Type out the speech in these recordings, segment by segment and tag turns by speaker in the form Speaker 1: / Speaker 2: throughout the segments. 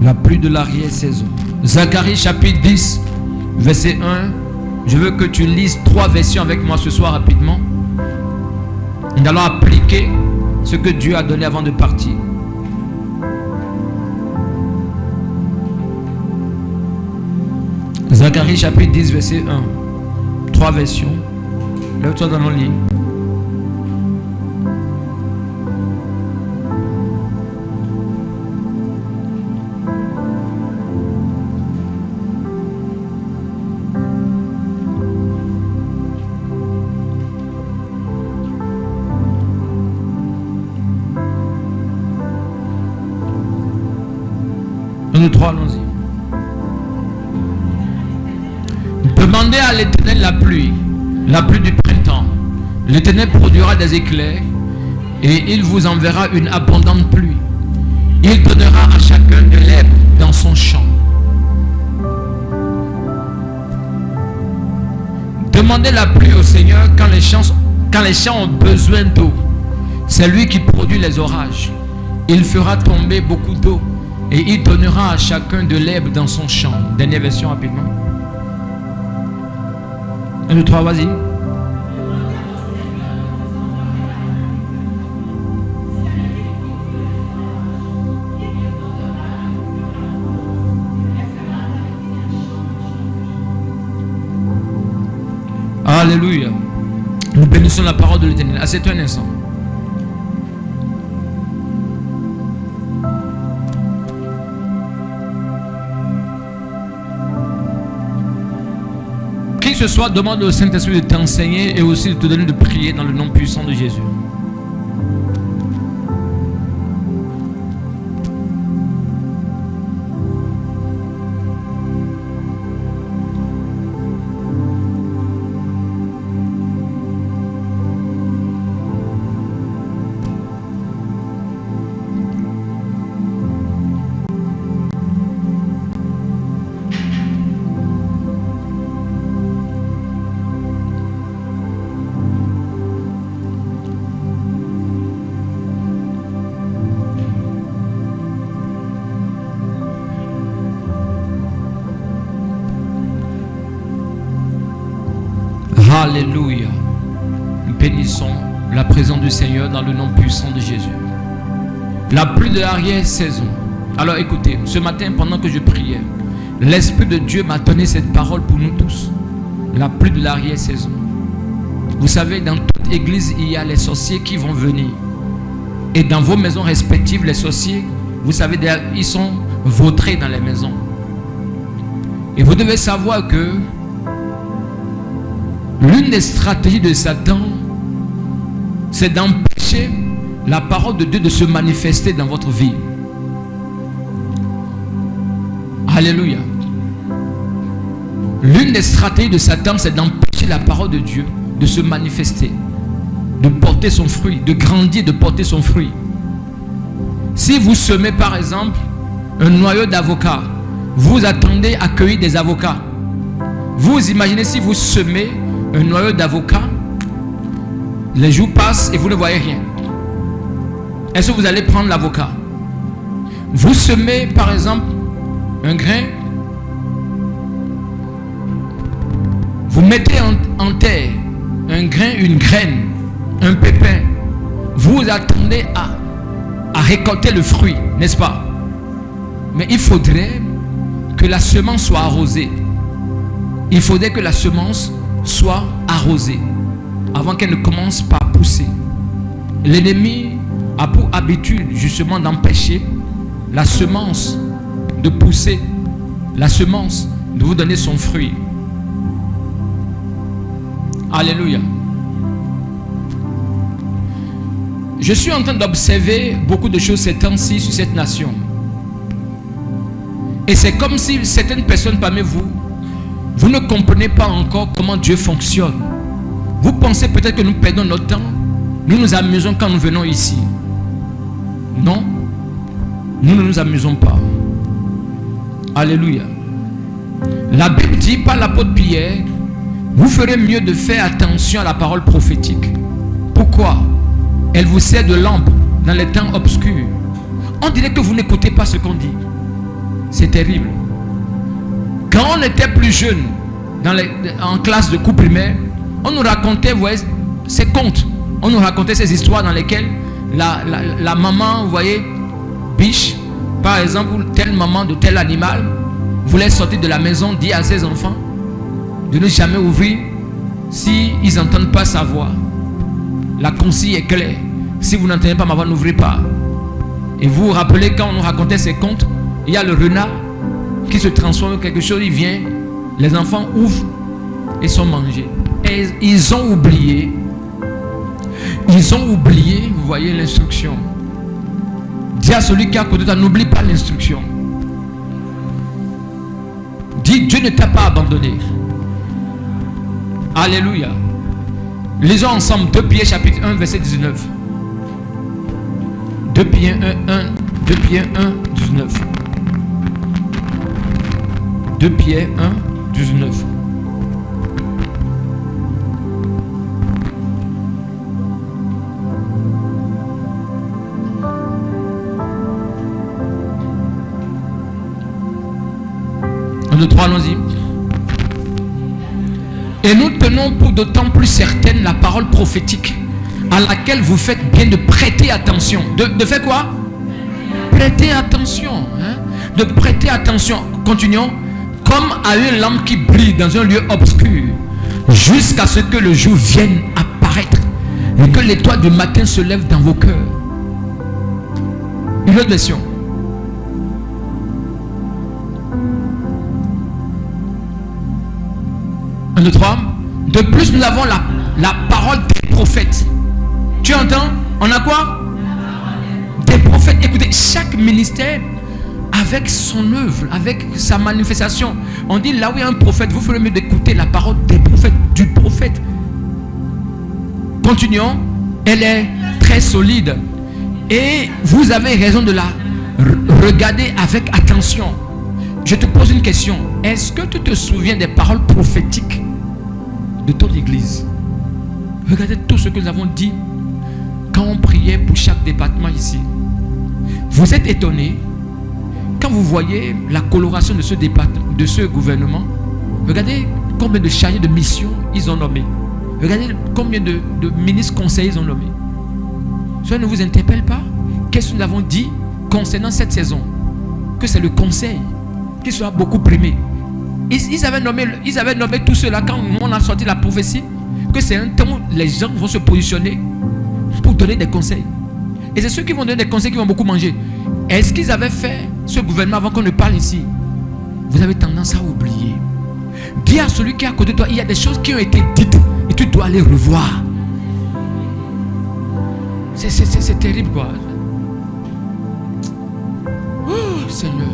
Speaker 1: La pluie de l'arrière-saison. Zacharie chapitre 10, verset 1. Je veux que tu lises 3 versions avec moi ce soir rapidement. Nous allons appliquer ce que Dieu a donné avant de partir. Zacharie chapitre 10, verset 1. 3 versions. Lève-toi dans nos lignes. Un, deux, trois, allons-y. Demandez à l'Éternel la pluie du printemps. L'Éternel produira des éclairs et il vous enverra une abondante pluie. Il donnera à chacun de l'herbe dans son champ. Demandez la pluie au Seigneur quand les champs ont besoin d'eau. C'est lui qui produit les orages. Il fera tomber beaucoup d'eau et il donnera à chacun de l'herbe dans son champ. Dernière version rapidement. 1, 2, 3, vas-y. Alléluia. Nous bénissons la parole de l'Éternel. Assieds-toi un instant. Qui que ce soit, demande au Saint-Esprit de t'enseigner et aussi de te donner de prier dans le nom puissant de Jésus. Alléluia. Nous bénissons la présence du Seigneur dans le nom puissant de Jésus. La pluie de l'arrière-saison. Alors écoutez, ce matin pendant que je priais, l'Esprit de Dieu m'a donné cette parole pour nous tous. La pluie de l'arrière-saison. Vous savez, dans toute église, il y a les sorciers qui vont venir. Et dans vos maisons respectives, les sorciers, vous savez, ils sont vautrés dans les maisons. Et vous devez savoir que l'une des stratégies de Satan, c'est d'empêcher la parole de Dieu de se manifester dans votre vie. Alléluia. L'une des stratégies de Satan, c'est d'empêcher la parole de Dieu de se manifester, de porter son fruit, de grandir, de porter son fruit. Si vous semez par exemple un noyau d'avocats, vous attendez à cueillir des avocats. Vous imaginez si vous semez un noyau d'avocat, les jours passent et vous ne voyez rien. Est-ce que vous allez prendre l'avocat? Vous semez par exemple un grain, vous mettez en terre un grain, une graine, un pépin. Vous attendez à récolter le fruit, n'est-ce pas? Mais il faudrait que la semence soit arrosée. Il faudrait que la semence soit arrosée avant qu'elle ne commence par pousser. L'ennemi a pour habitude justement d'empêcher la semence de pousser, la semence de vous donner son fruit. Alléluia. Je suis en train d'observer beaucoup de choses ces temps-ci sur cette nation. Et c'est comme si certaines personnes parmi vous, vous ne comprenez pas encore comment Dieu fonctionne. Vous pensez peut-être que nous perdons notre temps. Nous nous amusons quand nous venons ici. Non, nous ne nous amusons pas. Alléluia. La Bible dit par l'apôtre Pierre, vous ferez mieux de faire attention à la parole prophétique. Pourquoi? Elle vous sert de lampe dans les temps obscurs. On dirait que vous n'écoutez pas ce qu'on dit. terrible. Quand on était plus jeune, en classe de cours primaire, on nous racontait, vous voyez, ces contes. On nous racontait ces histoires dans lesquelles la maman, vous voyez, biche, par exemple, telle maman de tel animal, voulait sortir de la maison, dit à ses enfants de ne jamais ouvrir si ils n'entendent pas sa voix. La consigne est claire. Si vous n'entendez pas ma voix, n'ouvrez pas. Et vous vous rappelez quand on nous racontait ces contes, il y a le renard qui se transforme en quelque chose, il vient, les enfants ouvrent et sont mangés. Et ils ont oublié, vous voyez, l'instruction. Dis à celui qui est à côté de toi, n'oublie pas l'instruction. Dis, Dieu ne t'a pas abandonné. Alléluia. Lisons ensemble 2 Pierre chapitre 1 verset 19. 2 Pierre 1, 19. 2 Pierre 1, 19. Un, deux, trois, allons-y. Et nous tenons pour d'autant plus certaine la parole prophétique à laquelle vous faites bien de prêter attention. De faire quoi? Prêter attention. Hein? De prêter attention. Continuons. Comme à une lampe qui brille dans un lieu obscur, jusqu'à ce que le jour vienne apparaître et que l'étoile du matin se lève dans vos cœurs. Une autre version. Un, deux, trois. De plus, nous avons la parole des prophètes. Tu entends? On a quoi? Des prophètes. Écoutez, chaque ministère avec son œuvre, avec sa manifestation. On dit là où il y a un prophète, vous ferez mieux d'écouter la parole des prophètes, du prophète. Continuons. Elle est très solide. Et vous avez raison de la regarder avec attention. Je te pose une question. Est-ce que tu te souviens des paroles prophétiques de ton église? Regardez tout ce que nous avons dit quand on priait pour chaque département ici. Vous êtes étonnés quand vous voyez la coloration de ce département, de ce gouvernement. Regardez combien de chargés de mission ils ont nommés. Regardez combien de ministres conseillers ils ont nommés. Cela ne vous interpelle pas? Qu'est-ce que nous avons dit concernant cette saison? Que c'est le conseil qui sera beaucoup primé. Ils avaient nommé tout cela quand on a sorti la prophétie, que c'est un temps où les gens vont se positionner pour donner des conseils. Et c'est ceux qui vont donner des conseils qui vont beaucoup manger. Est-ce qu'ils avaient fait ce gouvernement avant qu'on ne parle ici? Vous avez tendance à oublier. Dis à celui qui est à côté de toi, il y a des choses qui ont été dites et tu dois les revoir. C'est terrible quoi. Oh Seigneur.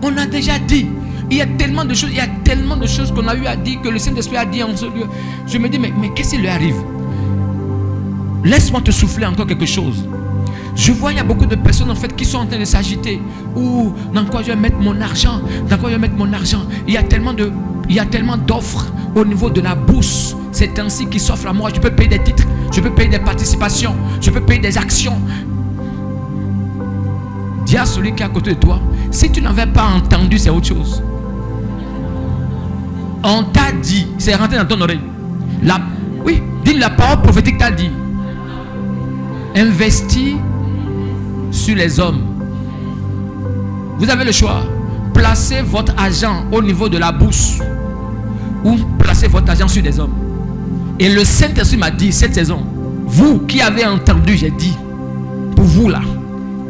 Speaker 1: On a déjà dit. Il y a tellement de choses, qu'on a eu à dire, que le Saint-Esprit a dit en ce lieu. Je me dis, mais qu'est-ce qui lui arrive? Laisse-moi te souffler encore quelque chose. Je vois, il y a beaucoup de personnes en fait qui sont en train de s'agiter. Ou dans quoi je vais mettre mon argent? Dans quoi je vais mettre mon argent? Il y a tellement d'offres au niveau de la bourse. C'est ainsi qui s'offre à moi. Je peux payer des titres, je peux payer des participations, je peux payer des actions. Dis à celui qui est à côté de toi, si tu n'avais pas entendu, c'est autre chose. On t'a dit, c'est rentré dans ton oreille. Oui, dis la parole prophétique t'a dit. Investis sur les hommes. Vous avez le choix. Placez votre argent au niveau de la bourse ou placez votre argent sur des hommes. Et le Saint-Esprit m'a dit cette saison, vous qui avez entendu, j'ai dit, pour vous là,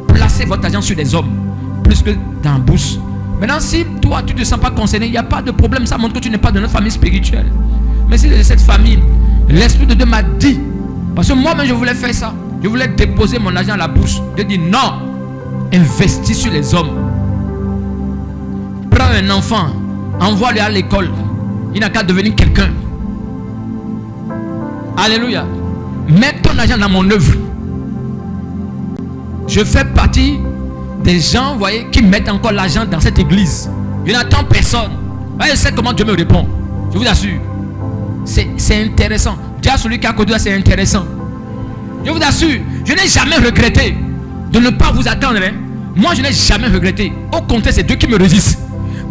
Speaker 1: placez votre argent sur des hommes plus que dans la bourse. Maintenant, si toi tu ne te sens pas concerné, il n'y a pas de problème. Ça montre que tu n'es pas de notre famille spirituelle. Mais si de cette famille, l'Esprit de Dieu m'a dit, parce que moi-même je voulais faire ça. Je voulais déposer mon argent à la bourse. Je dis non, investis sur les hommes. Prends un enfant, envoie-le à l'école. Il n'a qu'à devenir quelqu'un. Alléluia. Mets ton argent dans mon œuvre. Je fais partie des gens, vous voyez, qui mettent encore l'argent dans cette église. Je n'attends personne. Je sais comment Dieu me répond. Je vous assure. C'est intéressant. Dis à celui qui est à côté de toi, c'est intéressant. Je vous assure, je n'ai jamais regretté de ne pas vous attendre. Moi, je n'ai jamais regretté. Au contraire, c'est Dieu qui me résiste.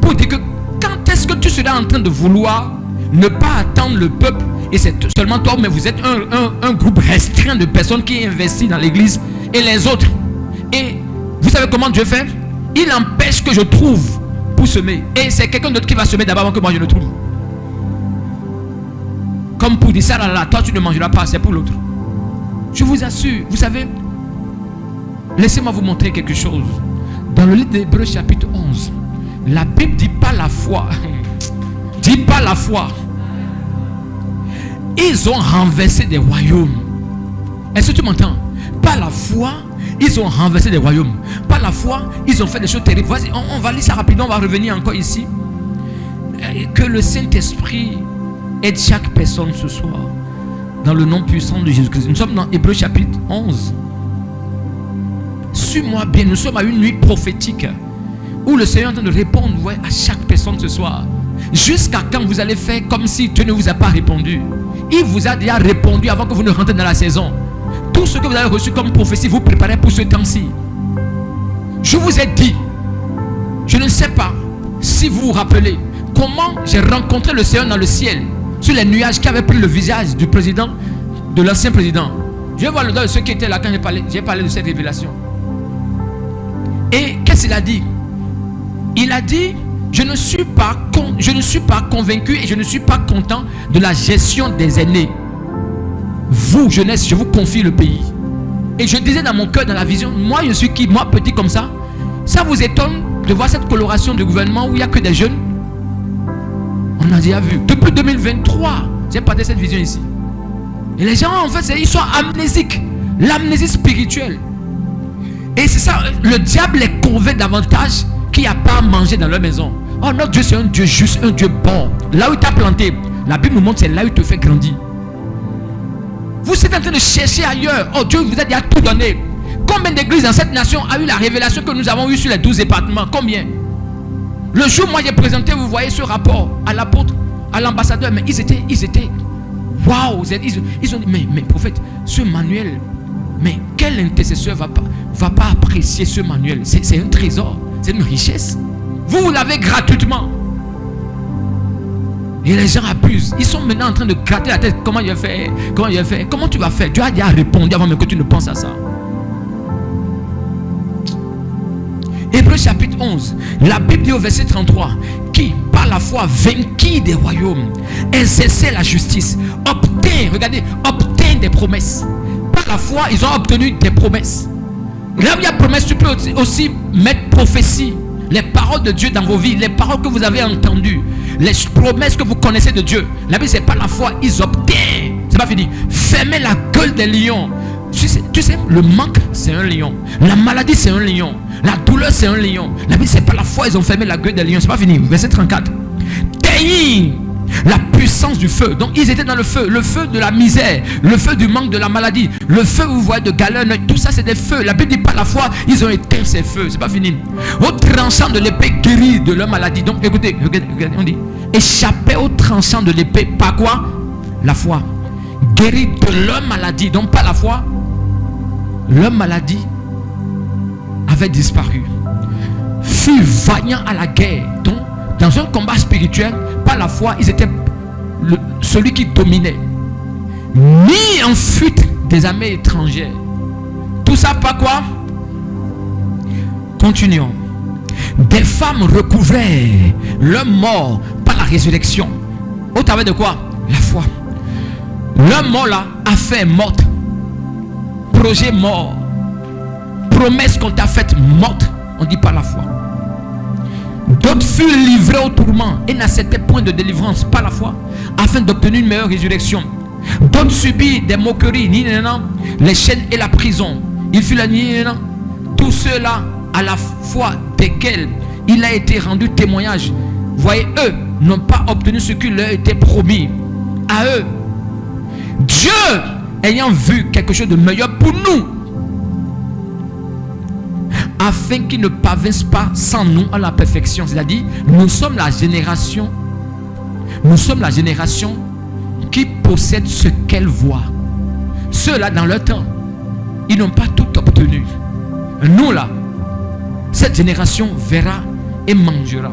Speaker 1: Pour dire que quand est-ce que tu seras en train de vouloir ne pas attendre le peuple, et c'est seulement toi, mais vous êtes un groupe restreint de personnes qui investissent dans l'église et les autres. Et vous savez comment Dieu fait? Il empêche que je trouve pour semer. Et c'est quelqu'un d'autre qui va semer d'abord avant que moi je ne trouve. Comme pour dire ça, là, toi tu ne mangeras pas, c'est pour l'autre. Je vous assure, vous savez, laissez-moi vous montrer quelque chose. Dans le livre d'Hébreux chapitre 11, la Bible dit pas la foi. Dit pas la foi. Ils ont renversé des royaumes. Est-ce que tu m'entends? Par la foi, ils ont renversé des royaumes. Par la foi, ils ont fait des choses terribles. Vas-y, on va lire ça rapidement, on va revenir encore ici. Que le Saint-Esprit aide chaque personne ce soir. Dans le nom puissant de Jésus-Christ. Nous sommes dans Hébreux chapitre 11. Suis-moi bien, nous sommes à une nuit prophétique où le Seigneur est en train de répondre à chaque personne ce soir. Jusqu'à quand vous allez faire comme si Dieu ne vous a pas répondu? Il vous a déjà répondu avant que vous ne rentrez dans la saison. Tout ce que vous avez reçu comme prophétie, vous préparez pour ce temps-ci. Je vous ai dit, je ne sais pas si vous vous rappelez comment j'ai rencontré le Seigneur dans le ciel, sur les nuages qui avaient pris le visage du président, de l'ancien président. Je vais voir le dos de ceux qui étaient là quand j'ai parlé de cette révélation. Et qu'est-ce qu'il a dit? Il a dit, je ne suis pas convaincu et je ne suis pas content de la gestion des aînés. Vous, jeunesse, je vous confie le pays. Et je disais dans mon cœur, dans la vision, moi je suis qui? Moi petit comme ça. Ça vous étonne de voir cette coloration du gouvernement où il n'y a que des jeunes? On a déjà vu. Depuis 2023, j'ai partagé cette vision ici. Et les gens, en fait, ils sont amnésiques. L'amnésie spirituelle. Et c'est ça, le diable les convainc davantage qu'il n'y a pas à manger dans leur maison. Oh, notre Dieu, c'est un Dieu juste, un Dieu bon. Là où il t'a planté, la Bible nous montre, c'est là où il te fait grandir. Vous êtes en train de chercher ailleurs. Oh, Dieu vous a déjà tout donné. Combien d'églises dans cette nation a eu la révélation que nous avons eue sur les 12 départements? Combien? Le jour où moi j'ai présenté, vous voyez ce rapport à l'apôtre, à l'ambassadeur, mais ils étaient waouh, ils ont dit, mais prophète, ce manuel, mais quel intercesseur va pas apprécier ce manuel? C'est un trésor, c'est une richesse. Vous l'avez gratuitement. Et les gens abusent. Ils sont maintenant en train de gratter la tête. Comment il a fait? Comment tu vas faire? Dieu a déjà répondu avant même que tu ne penses à ça. Hébreux chapitre 11. La Bible dit au verset 33. Qui, par la foi, vainquit des royaumes, exerçait la justice, obtint des promesses. Par la foi, ils ont obtenu des promesses. Là où il y a promesse, tu peux aussi mettre prophétie. Les paroles de Dieu dans vos vies, les paroles que vous avez entendues, les promesses que vous connaissez de Dieu. La Bible, c'est pas la foi, ils obtiennent. C'est pas fini. Fermez la gueule des lions. Tu sais, le manque, c'est un lion. La maladie, c'est un lion. La douleur, c'est un lion. La Bible, c'est pas la foi, ils ont fermé la gueule des lions. C'est pas fini. Verset 34. Taillis la puissance du feu. Donc ils étaient dans le feu de la misère, le feu du manque, de la maladie, le feu, vous voyez, de galère, tout ça c'est des feux. La Bible dit pas la foi, ils ont éteint ces feux, c'est pas fini. Au tranchant de l'épée guéri de leur maladie. Donc écoutez, regardez, on dit échapper au tranchant de l'épée, par quoi? La foi. Guéri de leur maladie, donc pas la foi. Leur maladie avait disparu. Fut vaillant à la guerre. Donc dans un combat spirituel, par la foi, ils étaient celui qui dominait. Mis en fuite des armées étrangères. Tout ça par quoi? Continuons. Des femmes recouvraient leur mort par la résurrection. Au travers de quoi? La foi. Leur mort là, affaire morte. Projet mort. Promesse qu'on t'a faite morte. On dit pas la foi. D'autres furent livrés au tourment et n'acceptaient point de délivrance par la foi, afin d'obtenir une meilleure résurrection. D'autres subirent des moqueries, les chaînes et la prison. Il fut la nuit, tous ceux-là à la foi desquels il a été rendu témoignage. Voyez, eux n'ont pas obtenu ce qui leur était promis. À eux, Dieu ayant vu quelque chose de meilleur pour nous, afin qu'ils ne parvinssent pas sans nous à la perfection. C'est-à-dire, nous sommes la génération qui possède ce qu'elle voit. Ceux-là, dans leur temps, ils n'ont pas tout obtenu. Nous là, cette génération verra et mangera.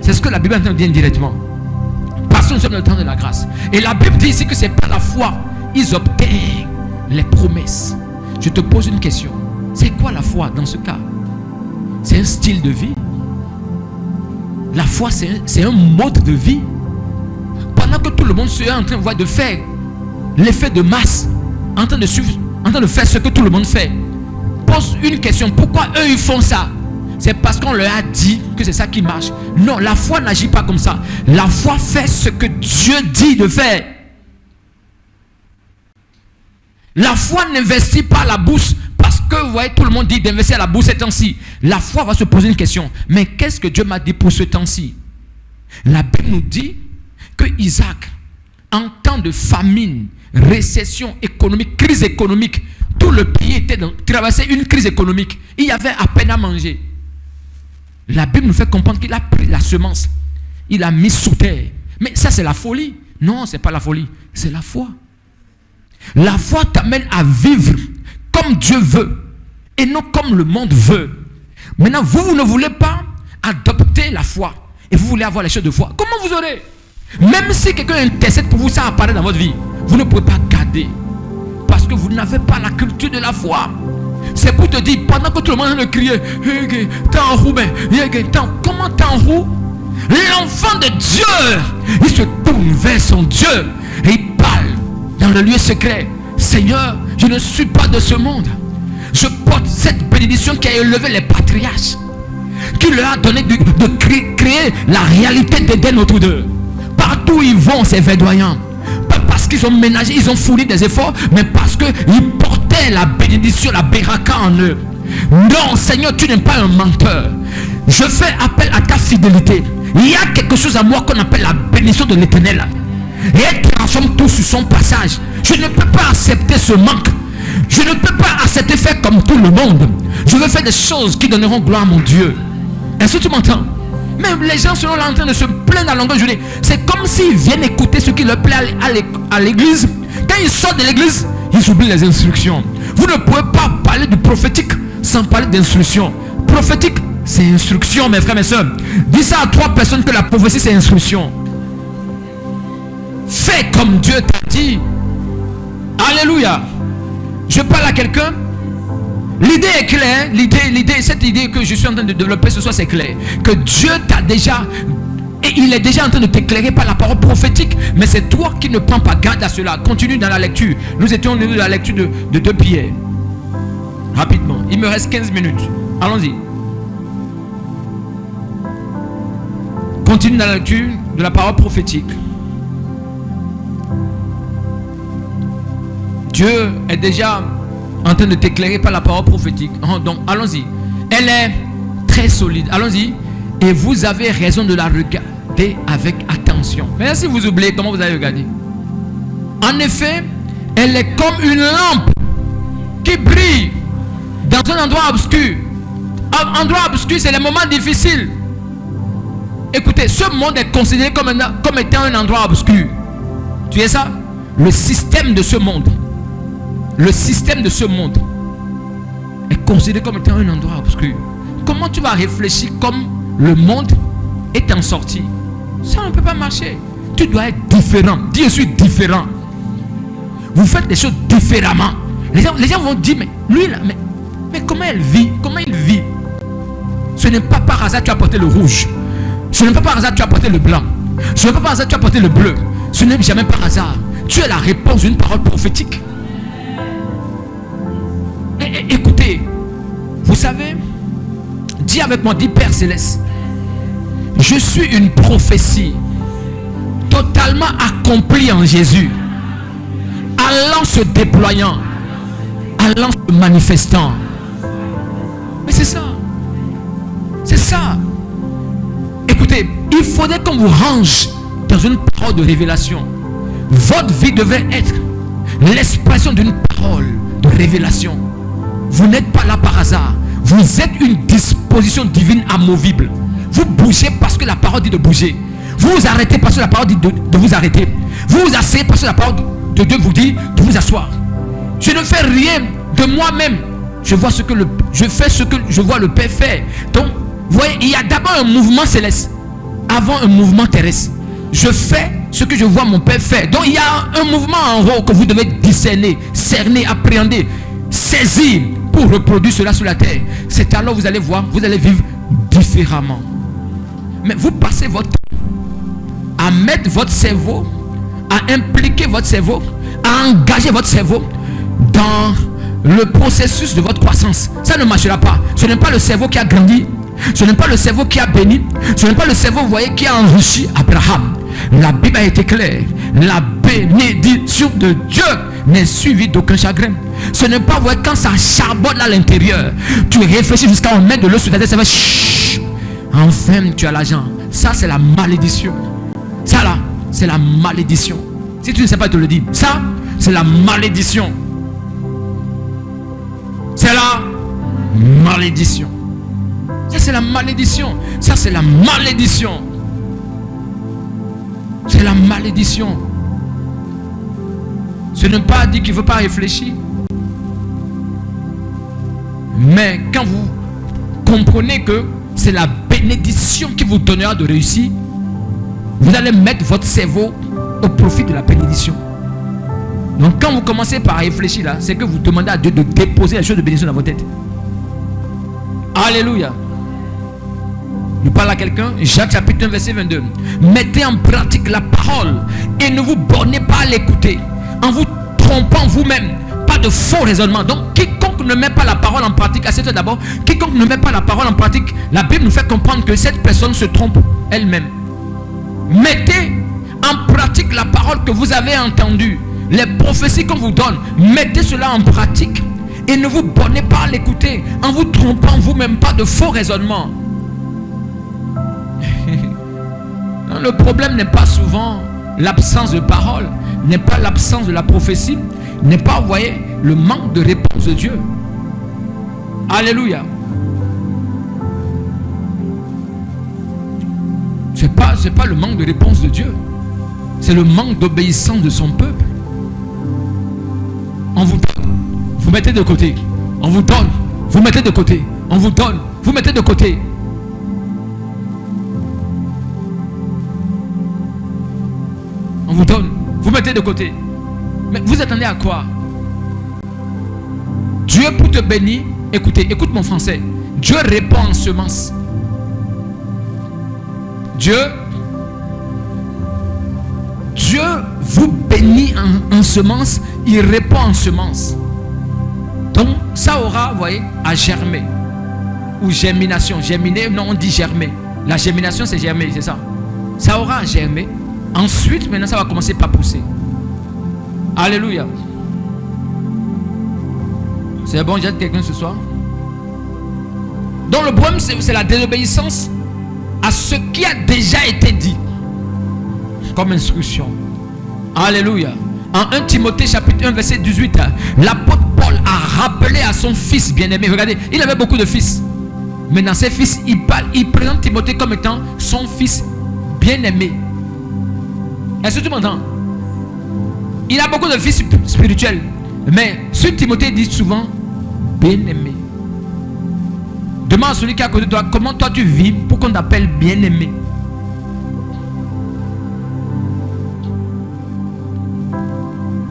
Speaker 1: C'est ce que la Bible est en train de dire directement. Parce que nous sommes dans le temps de la grâce. Et la Bible dit ici que c'est par la foi ils obtiennent les promesses. Je te pose une question. C'est quoi la foi dans ce cas? C'est un style de vie. La foi, c'est un mode de vie. Pendant que tout le monde est en train de faire l'effet de masse, en train de faire ce que tout le monde fait, pose une question. Pourquoi eux ils font ça? C'est parce qu'on leur a dit que c'est ça qui marche. Non, la foi n'agit pas comme ça. La foi fait ce que Dieu dit de faire. La foi n'investit pas la bourse parce que vous voyez tout le monde dit d'investir à la bourse ces temps-ci. La foi va se poser une question. Mais qu'est-ce que Dieu m'a dit pour ce temps-ci? La Bible nous dit que Isaac, en temps de famine, récession économique, crise économique, tout le pays traversait une crise économique. Il y avait à peine à manger. La Bible nous fait comprendre qu'il a pris la semence, il a mis sous terre. Mais ça c'est la folie. Non, c'est pas la folie, c'est la foi. La foi t'amène à vivre comme Dieu veut et non comme le monde veut. Maintenant, vous ne voulez pas adopter la foi et vous voulez avoir les choses de foi. Comment vous aurez? Même si quelqu'un intercède pour vous, ça apparaît dans votre vie. Vous ne pouvez pas garder parce que vous n'avez pas la culture de la foi. C'est pour te dire, pendant que tout le monde est en train de crier, t'es en roue, mais comment t'es en roue? L'enfant de Dieu, il se tourne vers son Dieu et il parle dans le lieu secret. Seigneur, je ne suis pas de ce monde. Je porte cette bénédiction qui a élevé les patriarches, qui leur a donné de créer la réalité d'Éden autour d'eux. Partout où ils vont, c'est verdoyant. Pas parce qu'ils ont ménagé, ils ont fourni des efforts, mais parce qu'ils portaient la bénédiction, la beraka en eux. Non, Seigneur, tu n'es pas un menteur. Je fais appel à ta fidélité. Il y a quelque chose à moi qu'on appelle la bénédiction de l'Éternel. Et elle transforme tout sur son passage. Je ne peux pas accepter ce manque. Je ne peux pas accepter faire comme tout le monde. Je veux faire des choses qui donneront gloire à mon Dieu. Est-ce que tu m'entends? Même les gens sont là en train de se plaindre à longueur de journée. C'est comme s'ils viennent écouter ce qui leur plaît à l'église. Quand ils sortent de l'église, ils oublient les instructions. Vous ne pouvez pas parler du prophétique sans parler d'instruction. Prophétique, c'est instruction, mes frères, mes soeurs. Dis ça à 3 personnes que la prophétie, c'est instruction. Fais comme Dieu t'a dit. Alléluia. Je parle à quelqu'un. L'idée est claire. Cette idée que je suis en train de développer ce soir, c'est clair. Que Dieu t'a déjà, et il est déjà en train de t'éclairer par la parole prophétique. Mais c'est toi qui ne prends pas garde à cela. Continue dans la lecture. Nous étions au niveau de la lecture de 2 Pierre. Rapidement. Il me reste 15 minutes. Allons-y. Continue dans la lecture de la parole prophétique. Dieu est déjà en train de t'éclairer par la parole prophétique. Donc, allons-y. Elle est très solide. Allons-y. Et vous avez raison de la regarder avec attention. Mais si vous oubliez, comment vous allez regarder? En effet, elle est comme une lampe qui brille dans un endroit obscur. Un endroit obscur, c'est les moments difficiles. Écoutez, ce monde est considéré comme étant un endroit obscur. Tu sais ça? Le système de ce monde. Le système de ce monde est considéré comme étant un endroit obscur. Comment tu vas réfléchir comme le monde est en sortie? Ça ne peut pas marcher. Tu dois être différent. Dis je suis différent. Vous faites des choses différemment. Les gens vont dire mais lui là, mais comment elle vit? Comment il vit? Ce n'est pas par hasard que tu as porté le rouge. Ce n'est pas par hasard que tu as porté le blanc. Ce n'est pas par hasard que tu as porté le bleu. Ce n'est jamais par hasard. Tu es la réponse d'une parole prophétique. Écoutez, vous savez, dis avec moi, dis Père Céleste, je suis une prophétie totalement accomplie en Jésus, allant se déployant, allant se manifestant. Mais c'est ça. C'est ça. Écoutez, il faudrait qu'on vous range dans une parole de révélation. Votre vie devrait être l'expression d'une parole de révélation. Vous n'êtes pas là par hasard. Vous êtes une disposition divine amovible. Vous bougez parce que la parole dit de bouger. Vous vous arrêtez parce que la parole dit de vous arrêter. Vous vous asseyez parce que la parole de Dieu vous dit de vous asseoir. Je ne fais rien de moi-même. je fais ce que je vois le Père faire. Donc, vous voyez, il y a d'abord un mouvement céleste avant un mouvement terrestre. Je fais ce que je vois mon Père faire. Donc, il y a un mouvement en haut que vous devez discerner, cerner, appréhender, saisir pour reproduire cela sur la terre. C'est alors vous allez voir, vous allez vivre différemment. Mais vous passez votre temps à mettre votre cerveau, à impliquer votre cerveau, à engager votre cerveau dans le processus de votre croissance. Ça ne marchera pas. Ce n'est pas le cerveau qui a grandi. Ce n'est pas le cerveau qui a béni. Ce n'est pas le cerveau, vous voyez, qui a enrichi Abraham. La Bible a été claire. La bénédiction de Dieu n'est suivie d'aucun chagrin. Ce n'est pas, vous voyez, quand ça charbonne à l'intérieur, tu réfléchis jusqu'à en mettre de l'eau sur ta tête, ça va chut, enfin tu as l'argent. Ça, c'est la malédiction. Ça là, c'est la malédiction. Si tu ne sais pas te le dire, ça, c'est la malédiction. C'est la malédiction. Ça, c'est la malédiction. Ça, c'est la malédiction. C'est la malédiction. Ce n'est pas dit qu'il ne faut pas réfléchir. Mais quand vous comprenez que c'est la bénédiction qui vous donnera de réussir, vous allez mettre votre cerveau au profit de la bénédiction. Donc quand vous commencez par réfléchir là, c'est que vous demandez à Dieu de déposer les choses de bénédiction dans votre tête. Alléluia. Je parle à quelqu'un. Jacques chapitre 1 verset 22. Mettez en pratique la parole et ne vous bornez pas à l'écouter en vous trompant vous-même. Pas de faux raisonnements. Donc quiconque ne met pas la parole en pratique, acceptez d'abord, quiconque ne met pas la parole en pratique, la Bible nous fait comprendre que cette personne se trompe elle-même. Mettez en pratique la parole que vous avez entendue, les prophéties qu'on vous donne. Mettez cela en pratique et ne vous bornez pas à l'écouter en vous trompant vous-même. Pas de faux raisonnements. Non, le problème n'est pas souvent l'absence de parole, n'est pas l'absence de la prophétie, n'est pas, vous voyez, le manque de réponse de Dieu. Alléluia. C'est pas le manque de réponse de Dieu, c'est le manque d'obéissance de son peuple. On vous donne, vous mettez de côté. On vous donne, vous mettez de côté. On vous donne, vous mettez de côté. On vous donne, vous mettez de côté. Mais vous attendez à quoi? Dieu pour te bénir, écoutez, écoute mon français. Dieu répond en semence. Dieu vous bénit en semence, il répond en semence. Donc ça aura, vous voyez, à germer. Ou germination. Germiner, non, on dit germer. La germination, c'est germer, c'est ça. Ça aura à germer. Ensuite, maintenant, ça va commencer par pousser. Alléluia. C'est bon, j'ai quelqu'un ce soir. Donc le problème, c'est la désobéissance à ce qui a déjà été dit comme instruction. Alléluia. En 1 Timothée chapitre 1 verset 18, l'apôtre Paul a rappelé à son fils bien-aimé. Regardez, il avait beaucoup de fils. Mais dans ses fils, il présente Timothée comme étant son fils bien-aimé. Est-ce que tu m'entends? Il a beaucoup de fils spirituels. Mais sur Timothée dit souvent bien-aimé. Demande à celui qui est à côté de toi, comment toi tu vis pour qu'on t'appelle bien-aimé.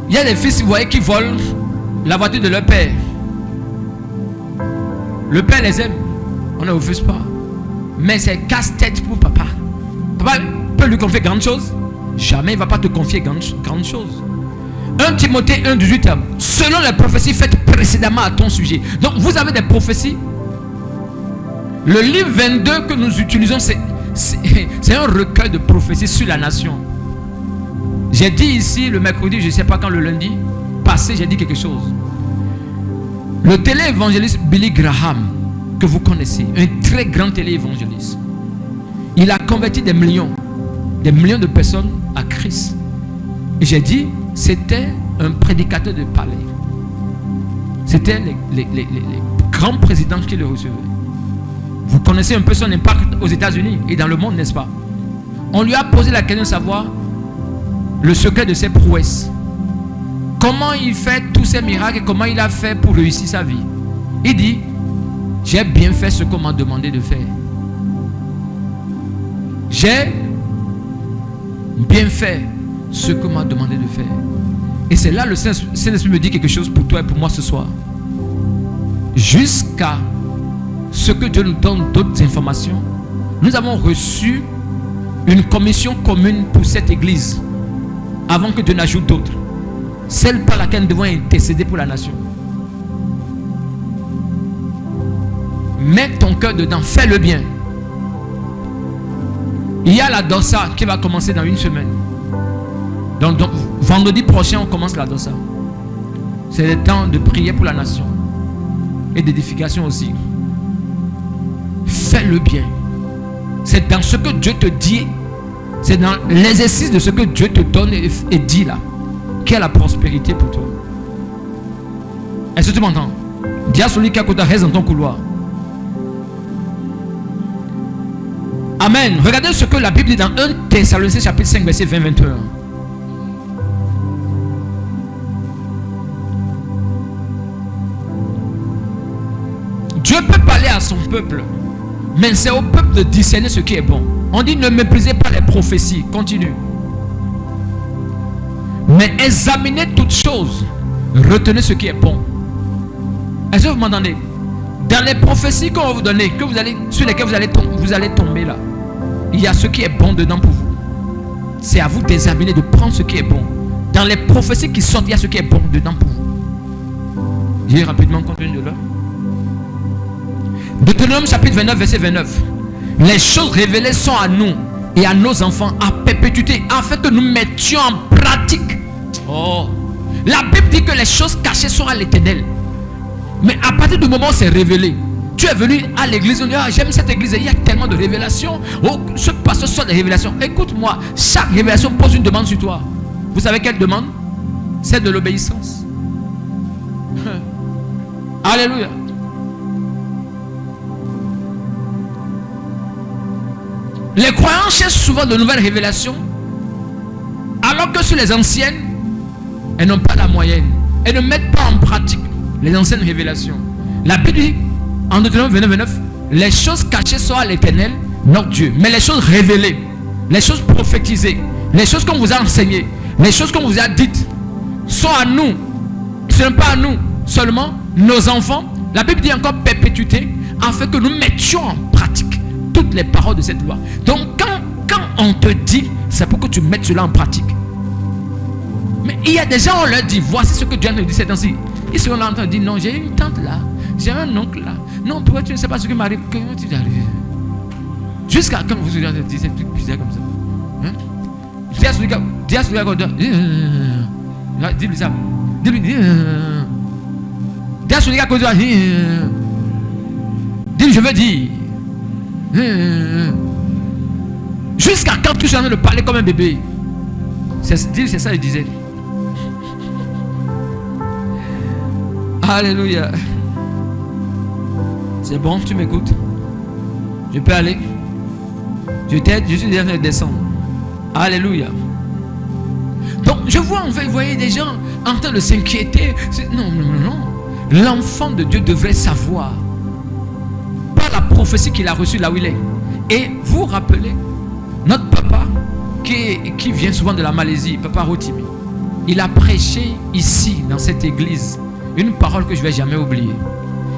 Speaker 1: Il y a des fils, vous voyez, qui volent la voiture de leur père. Le père les aime. On ne refuse pas. Mais c'est casse-tête pour papa. Papa peut lui confier grande chose. Jamais il ne va pas te confier grande chose. 1 Timothée 1, 18. Selon les prophéties faites précédemment à ton sujet. Donc vous avez des prophéties. Le livre 22 que nous utilisons, c'est un recueil de prophéties sur la nation. J'ai dit ici le mercredi, je ne sais pas quand, le lundi passé, j'ai dit quelque chose. Le télé-évangéliste Billy Graham, que vous connaissez, un très grand télé-évangéliste, il a converti des millions de personnes à Christ. Et j'ai dit, c'était un prédicateur de palais. C'était les grands présidents qui le recevaient. Vous connaissez un peu son impact aux États-Unis et dans le monde, n'est-ce pas? On lui a posé la question de savoir le secret de ses prouesses. Comment il fait tous ces miracles et comment il a fait pour réussir sa vie. Il dit, j'ai bien fait ce qu'on m'a demandé de faire. J'ai bien fait ce qu'on m'a demandé de faire. Et c'est là le Saint-Esprit me dit quelque chose pour toi et pour moi ce soir. Jusqu'à ce que Dieu nous donne d'autres informations, nous avons reçu une commission commune pour cette église avant que Dieu n'ajoute d'autres. Celle par laquelle nous devons intercéder pour la nation. Mets ton cœur dedans, fais le bien. Il y a la dossa qui va commencer dans une semaine. Donc vendredi prochain, on commence la dossa. C'est le temps de prier pour la nation et d'édification aussi. Fais le bien. C'est dans ce que Dieu te dit, c'est dans l'exercice de ce que Dieu te donne et dit là, qu'il y a la prospérité pour toi. Est-ce que tu m'entends? Dis à celui qui a côté, reste dans ton couloir. Amen. Regardez ce que la Bible dit dans 1 Thessaloniciens chapitre 5 verset 20-21. Dieu peut parler à son peuple, mais c'est au peuple de discerner ce qui est bon. On dit ne méprisez pas les prophéties. Continue. Mais examinez toutes choses. Retenez ce qui est bon. Est-ce que vous m'entendez? Dans les prophéties qu'on va vous donner, sur lesquelles vous allez tomber là, il y a ce qui est bon dedans pour vous. C'est à vous d'examiner, de prendre ce qui est bon. Dans les prophéties qui sortent, il y a ce qui est bon dedans pour vous. J'ai rapidement compte tenu de l'heure. Deutéronome chapitre 29 verset 29. Les choses révélées sont à nous et à nos enfants à perpétuité, afin que nous mettions en pratique. Oh, la Bible dit que les choses cachées sont à l'Éternel. Mais à partir du moment où c'est révélé, tu es venu à l'église, on dit, ah, j'aime cette église, il y a tellement de révélations. Oh, ce pasteur sort des révélations. Écoute-moi, chaque révélation pose une demande sur toi. Vous savez quelle demande? C'est de l'obéissance. Alléluia. Les croyants cherchent souvent de nouvelles révélations, alors que sur les anciennes, elles n'ont pas la moyenne. Elles ne mettent pas en pratique les anciennes révélations. La Bible dit, en Deutéronome 29, les choses cachées sont à l'Éternel, notre Dieu. Mais les choses révélées, les choses prophétisées, les choses qu'on vous a enseignées, les choses qu'on vous a dites, sont à nous. Ce n'est pas à nous seulement, nos enfants. La Bible dit encore perpétuité, afin que nous mettions en pratique toutes les paroles de cette loi. Donc quand on te dit, c'est pour que tu mettes cela en pratique. Mais il y a des gens, on leur dit, voici ce que Dieu nous dit ces temps-ci. Ils seront là en train de dire, non, j'ai une tante là, j'ai un oncle là. Non, pourquoi tu ne sais pas ce qui m'arrive? Comment tu es arrivé? Jusqu'à quand vous allez dire ces trucs bizarres comme ça? Hein? Dis à celui qui dis-lui ça. Dis-lui. Dis à celui qui a causé. Dis-lui, je veux dire. Jusqu'à quand tu es en train de parler comme un bébé? C'est ça qu'il disait. Alléluia. C'est bon, tu m'écoutes? Je peux aller? Je t'aide, je suis déjà en train de descendre. Alléluia. Donc je vois, vous voyez des gens en train de s'inquiéter. Non. L'enfant de Dieu devrait savoir par la prophétie qu'il a reçue là où il est. Et vous vous rappelez, notre papa qui vient souvent de la Malaisie, papa Rotimi, il a prêché ici dans cette église une parole que je ne vais jamais oublier.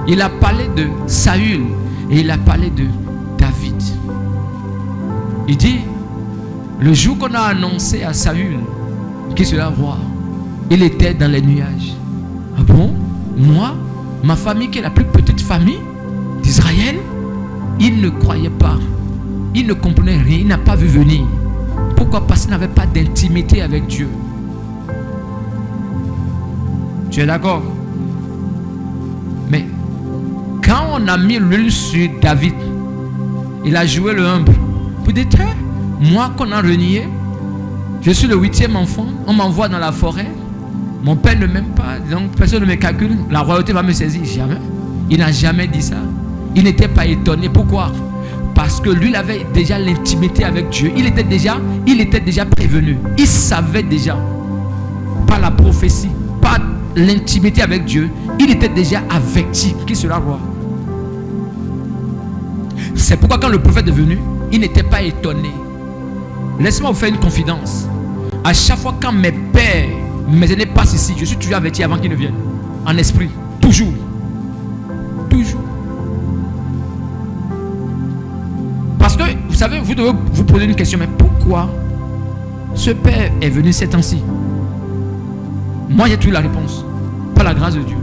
Speaker 1: Il a parlé de Saül et il a parlé de David. Il dit, le jour qu'on a annoncé à Saül qu'il serait roi, il était dans les nuages. Ah bon? Moi, ma famille qui est la plus petite famille d'Israël, il ne croyait pas. Il ne comprenait rien, il n'a pas vu venir. Pourquoi? Parce qu'il n'avait pas d'intimité avec Dieu. Tu es d'accord? Mais quand on a mis l'huile sur David, il a joué le humble. Pour dire, moi qu'on a renié, je suis le 8e enfant, on m'envoie dans la forêt, mon père ne m'aime pas, donc personne ne me calcule, la royauté va me saisir. Jamais. Il n'a jamais dit ça. Il n'était pas étonné. Pourquoi? Parce que lui, il avait déjà l'intimité avec Dieu. Il était déjà prévenu. Il savait déjà, par la prophétie, par l'intimité avec Dieu, il était déjà averti qu'il sera roi. C'est pourquoi quand le prophète est venu, il n'était pas étonné. Laissez-moi vous faire une confidence. À chaque fois quand mes pères, mes aînés passent ici, je suis toujours averti avant qu'ils ne viennent. En esprit. Toujours. Toujours. Parce que, vous savez, vous devez vous poser une question. Mais pourquoi ce père est venu ces temps-ci? Moi, j'ai toujours la réponse. Par la grâce de Dieu.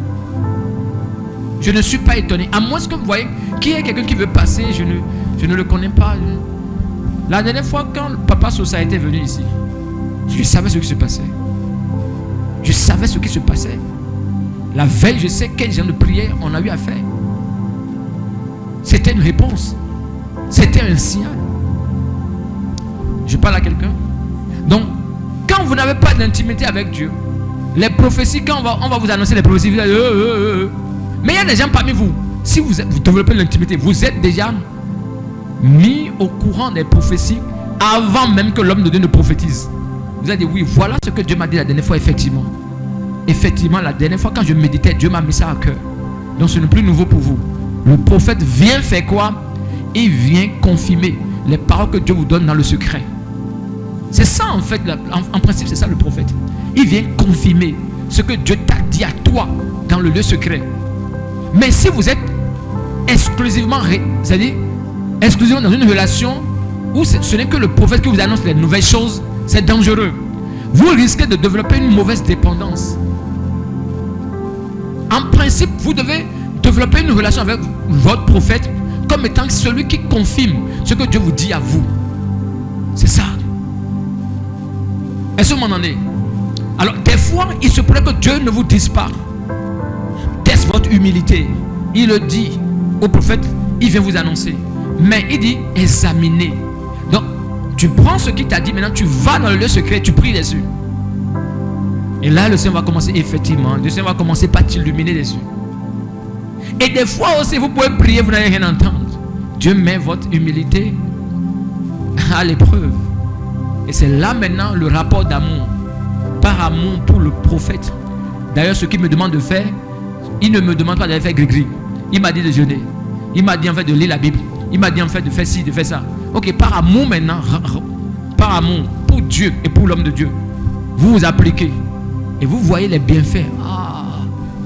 Speaker 1: Je ne suis pas étonné. À moins que vous voyez qu'il y ait quelqu'un qui veut passer, je ne le connais pas. La dernière fois, quand le papa Sosa était venu ici, je savais ce qui se passait. Je savais ce qui se passait. La veille, je sais quel genre de prière on a eu à faire. C'était une réponse. C'était un signal. Je parle à quelqu'un. Donc, quand vous n'avez pas d'intimité avec Dieu, les prophéties, quand on va vous annoncer les prophéties, vous allez, mais il y a des gens parmi vous, si vous développez l'intimité, vous êtes déjà mis au courant des prophéties avant même que l'homme de Dieu ne prophétise. Vous allez dire, oui, voilà ce que Dieu m'a dit la dernière fois, effectivement. Effectivement, la dernière fois, quand je méditais, Dieu m'a mis ça à cœur. Donc, ce n'est plus nouveau pour vous. Le prophète vient faire quoi? Il vient confirmer les paroles que Dieu vous donne dans le secret. C'est ça, en fait, en principe, c'est ça le prophète. Il vient confirmer ce que Dieu t'a dit à toi dans le lieu secret. Mais si vous êtes exclusivement, c'est-à-dire exclusivement dans une relation où ce n'est que le prophète qui vous annonce les nouvelles choses, c'est dangereux. Vous risquez de développer une mauvaise dépendance. En principe, vous devez développer une relation avec votre prophète comme étant celui qui confirme ce que Dieu vous dit à vous. C'est ça. Est-ce que vous m'entendez? Alors, des fois, il se pourrait que Dieu ne vous dise pas. Teste votre humilité. Il le dit au prophète, il vient vous annoncer. Mais il dit, examinez. Donc, tu prends ce qu'il t'a dit, maintenant tu vas dans le lieu secret, tu pries dessus. Et là, le Seigneur va commencer, effectivement, le Seigneur va commencer par t'illuminer dessus. Et des fois aussi, vous pouvez prier, vous n'allez rien entendre. Dieu met votre humilité à l'épreuve. Et c'est là maintenant le rapport d'amour. Par amour pour le prophète. D'ailleurs, ce qu'il me demande de faire, il ne me demande pas d'aller faire gris-gris. Il m'a dit de jeûner. Il m'a dit en fait de lire la Bible. Il m'a dit en fait de faire ci, de faire ça. Ok, par amour maintenant, par amour pour Dieu et pour l'homme de Dieu, vous vous appliquez. Et vous voyez les bienfaits. Ah,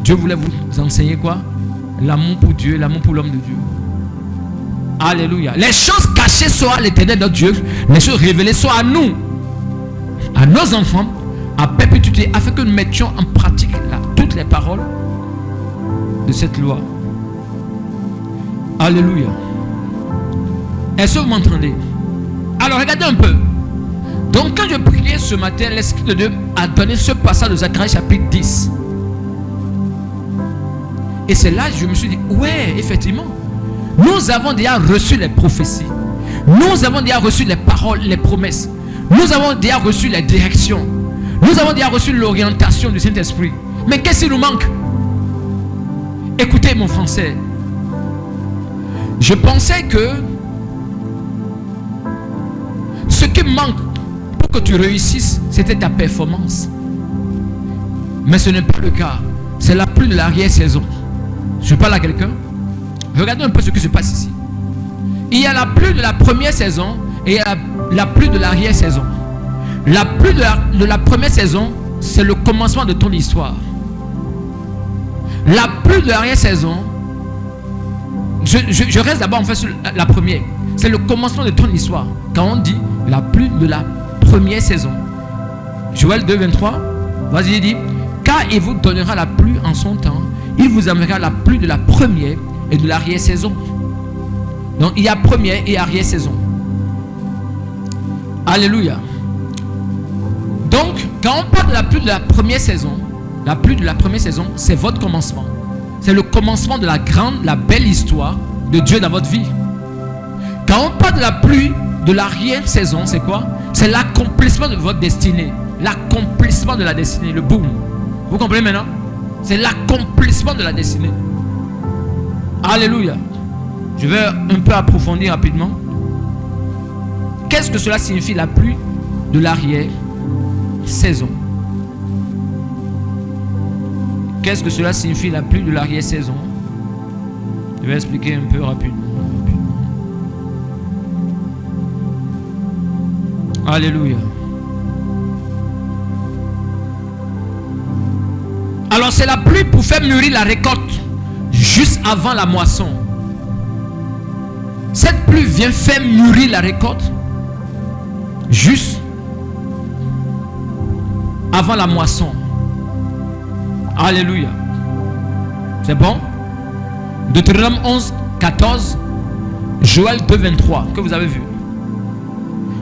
Speaker 1: Dieu voulait vous enseigner quoi? L'amour pour Dieu, l'amour pour l'homme de Dieu. Alléluia. Les choses cachées soient à l'éternel notre Dieu. Les choses révélées soient à nous, à nos enfants, à perpétuité, afin que nous mettions en pratique toutes les paroles de cette loi. Alléluia. Est-ce que vous m'entendez? Alors regardez un peu. Donc quand je priais ce matin, l'Esprit de Dieu a donné ce passage de Zacharie chapitre 10. Et c'est là que je me suis dit, ouais, effectivement, nous avons déjà reçu les prophéties. Nous avons déjà reçu les paroles, les promesses. Nous avons déjà reçu les directions. Nous avons déjà reçu l'orientation du Saint-Esprit. Mais qu'est-ce qui nous manque? Écoutez mon français. Je pensais que ce qui manque pour que tu réussisses, c'était ta performance. Mais ce n'est pas le cas. C'est la pluie de l'arrière-saison. Je parle à quelqu'un. Regardez un peu ce qui se passe ici. Il y a la pluie de la première saison et il y a la pluie de l'arrière-saison. La pluie de la première saison, c'est le commencement de ton histoire. La pluie de l'arrière-saison, je reste d'abord en fait sur la première. C'est le commencement de ton histoire. Quand on dit la pluie de la première saison. Joël 2, 23. Vas-y, il dit, car il vous donnera la pluie en son temps. Il vous amènera la pluie de la première et de l'arrière-saison. Donc il y a première et arrière-saison. Alléluia. Donc quand on parle de la pluie de la première saison, la pluie de la première saison, c'est votre commencement. C'est le commencement de la grande, la belle histoire de Dieu dans votre vie. Quand on parle de la pluie de l'arrière-saison, c'est quoi? C'est l'accomplissement de votre destinée. L'accomplissement de la destinée, le boom. Vous comprenez maintenant? C'est l'accomplissement de la destinée. Alléluia. Je vais un peu approfondir rapidement. Qu'est-ce que cela signifie, la pluie de l'arrière-saison? Qu'est-ce que cela signifie, la pluie de l'arrière-saison? Je vais expliquer un peu rapidement. Alléluia. Alors c'est la pluie pour faire mûrir la récolte juste avant la moisson. Cette pluie vient faire mûrir la récolte juste avant la moisson. Alléluia. C'est bon? Deutéronome 11, 14, Joël 2, 23, que vous avez vu.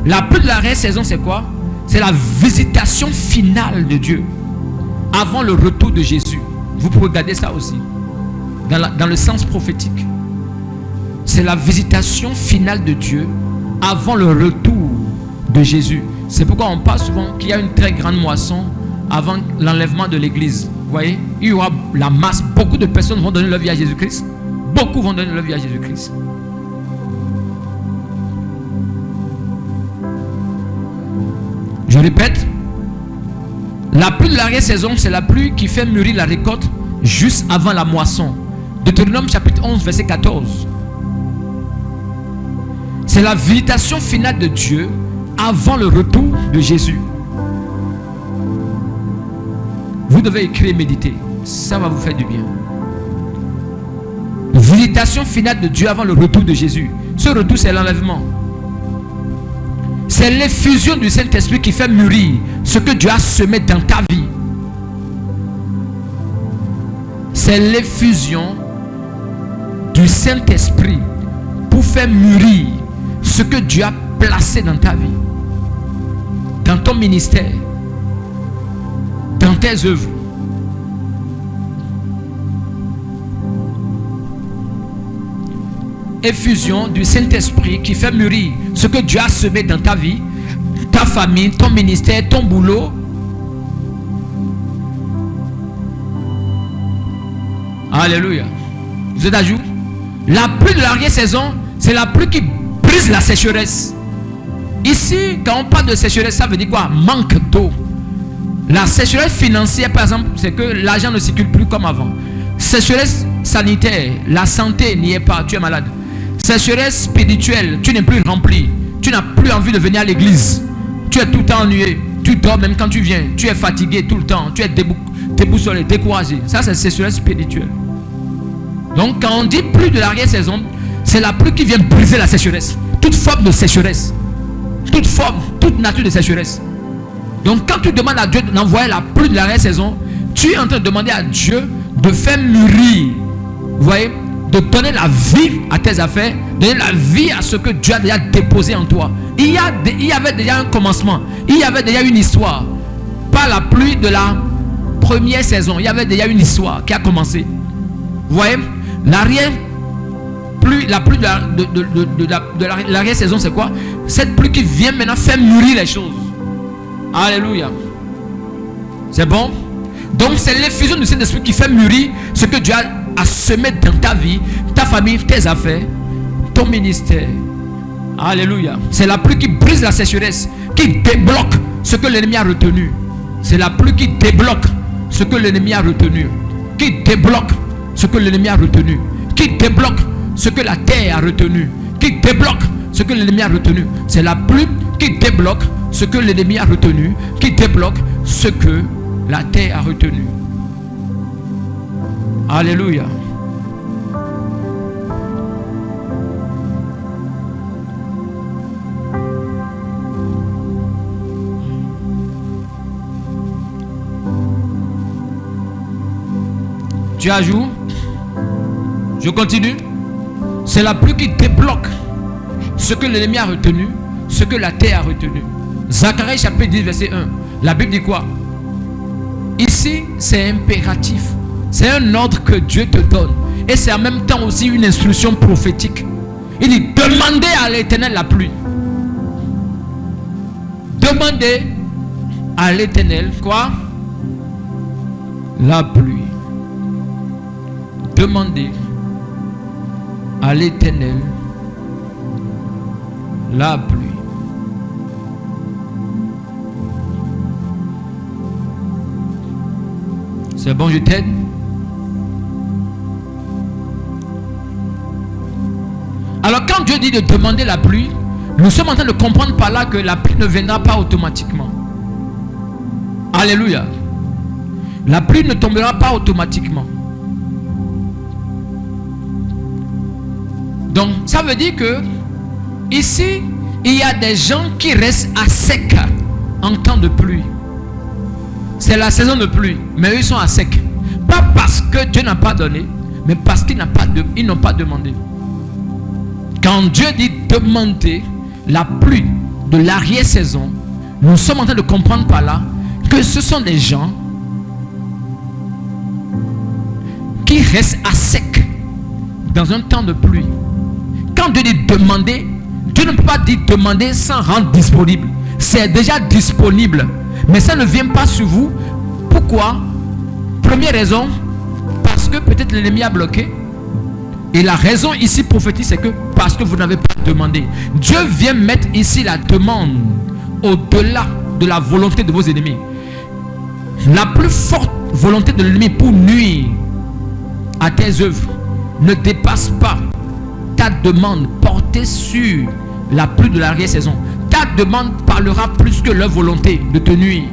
Speaker 1: La pluie de l'arrière-saison, c'est quoi? C'est la visitation finale de Dieu avant le retour de Jésus. Vous pouvez regarder ça aussi dans le sens prophétique. C'est la visitation finale de Dieu avant le retour de Jésus. C'est pourquoi on parle souvent qu'il y a une très grande moisson avant l'enlèvement de l'église. Vous voyez, il y aura la masse. Beaucoup de personnes vont donner leur vie à Jésus-Christ. Beaucoup vont donner leur vie à Jésus-Christ. Je répète, la pluie de l'arrière-saison, c'est la pluie qui fait mûrir la récolte juste avant la moisson. Deutéronome chapitre 11, verset 14. C'est la visitation finale de Dieu avant le retour de Jésus. Vous devez écrire et méditer. Ça va vous faire du bien. Visitation finale de Dieu avant le retour de Jésus. Ce retour, c'est l'enlèvement. C'est l'effusion du Saint-Esprit qui fait mûrir ce que Dieu a semé dans ta vie. C'est l'effusion du Saint-Esprit pour faire mûrir ce que Dieu a placé dans ta vie, dans ton ministère, dans tes œuvres. Effusion du Saint-Esprit qui fait mûrir ce que Dieu a semé dans ta vie, ta famille, ton ministère, ton boulot. Alléluia. Vous êtes à jour? La pluie de l'arrière-saison, c'est la pluie qui brise la sécheresse. Ici, quand on parle de sécheresse, ça veut dire quoi? Manque d'eau. La sécheresse financière, par exemple, c'est que l'argent ne circule plus comme avant. Sécheresse sanitaire, la santé n'y est pas, tu es malade. Sécheresse spirituelle, tu n'es plus rempli. Tu n'as plus envie de venir à l'église. Tu es tout le temps ennuyé. Tu dors même quand tu viens. Tu es fatigué tout le temps. Tu es déboussolé, découragé. Ça, c'est sécheresse spirituelle. Donc, quand on dit pluie de l'arrière-saison, c'est la pluie qui vient briser la sécheresse. Toute forme de sécheresse. Toute forme, toute nature de sécheresse. Donc, quand tu demandes à Dieu d'envoyer la pluie de l'arrière-saison, tu es en train de demander à Dieu de faire mûrir. Vous voyez? De donner la vie à tes affaires, donner la vie à ce que Dieu a déjà déposé en toi. Il y avait déjà un commencement, il y avait déjà une histoire. Pas la pluie de la première saison, il y avait déjà une histoire qui a commencé. Vous voyez, la pluie de l'arrière-saison, c'est quoi? Cette pluie qui vient maintenant faire mûrir les choses. Alléluia. C'est bon? Donc c'est l'effusion du Saint-Esprit qui fait mûrir ce que Dieu a semé dans ta vie, ta famille, tes affaires, ton ministère. Alléluia. C'est la pluie qui brise la sécheresse, qui débloque ce que l'ennemi a retenu. C'est la pluie qui débloque ce que l'ennemi a retenu. Qui débloque ce que l'ennemi a retenu. Qui débloque ce que la terre a retenu. Qui débloque ce que l'ennemi a retenu. C'est la pluie qui débloque ce que l'ennemi a retenu. Qui débloque ce que la terre a retenu. Alléluia. Tu ajoutes? Je continue. C'est la pluie qui débloque ce que l'ennemi a retenu, ce que la terre a retenu. Zacharie chapitre 10 verset 1. La Bible dit quoi? Ici, c'est impératif. C'est un ordre que Dieu te donne. Et c'est en même temps aussi une instruction prophétique. Il dit, demandez à l'Éternel la pluie. Demandez à l'Éternel quoi? La pluie. Demandez à l'Éternel la pluie. C'est bon, je t'aide? Alors quand Dieu dit de demander la pluie, nous sommes en train de comprendre par là que la pluie ne viendra pas automatiquement. Alléluia. La pluie ne tombera pas automatiquement. Donc ça veut dire que ici, il y a des gens qui restent à sec en temps de pluie. C'est la saison de pluie, mais eux ils sont à sec. Pas parce que Dieu n'a pas donné, mais parce qu'ils n'ont pas demandé. Quand Dieu dit demander la pluie de l'arrière-saison, nous sommes en train de comprendre par là que ce sont des gens qui restent à sec dans un temps de pluie. Quand Dieu dit demander, Dieu ne peut pas dire demander sans rendre disponible. C'est déjà disponible, mais ça ne vient pas sur vous. Pourquoi? Première raison, parce que peut-être l'ennemi a bloqué. Et la raison ici prophétique, c'est que parce que vous n'avez pas demandé. Dieu vient mettre ici la demande au-delà de la volonté de vos ennemis. La plus forte volonté de l'ennemi pour nuire à tes œuvres ne dépasse pas ta demande portée sur la pluie de l'arrière-saison. Ta demande parlera plus que leur volonté de te nuire.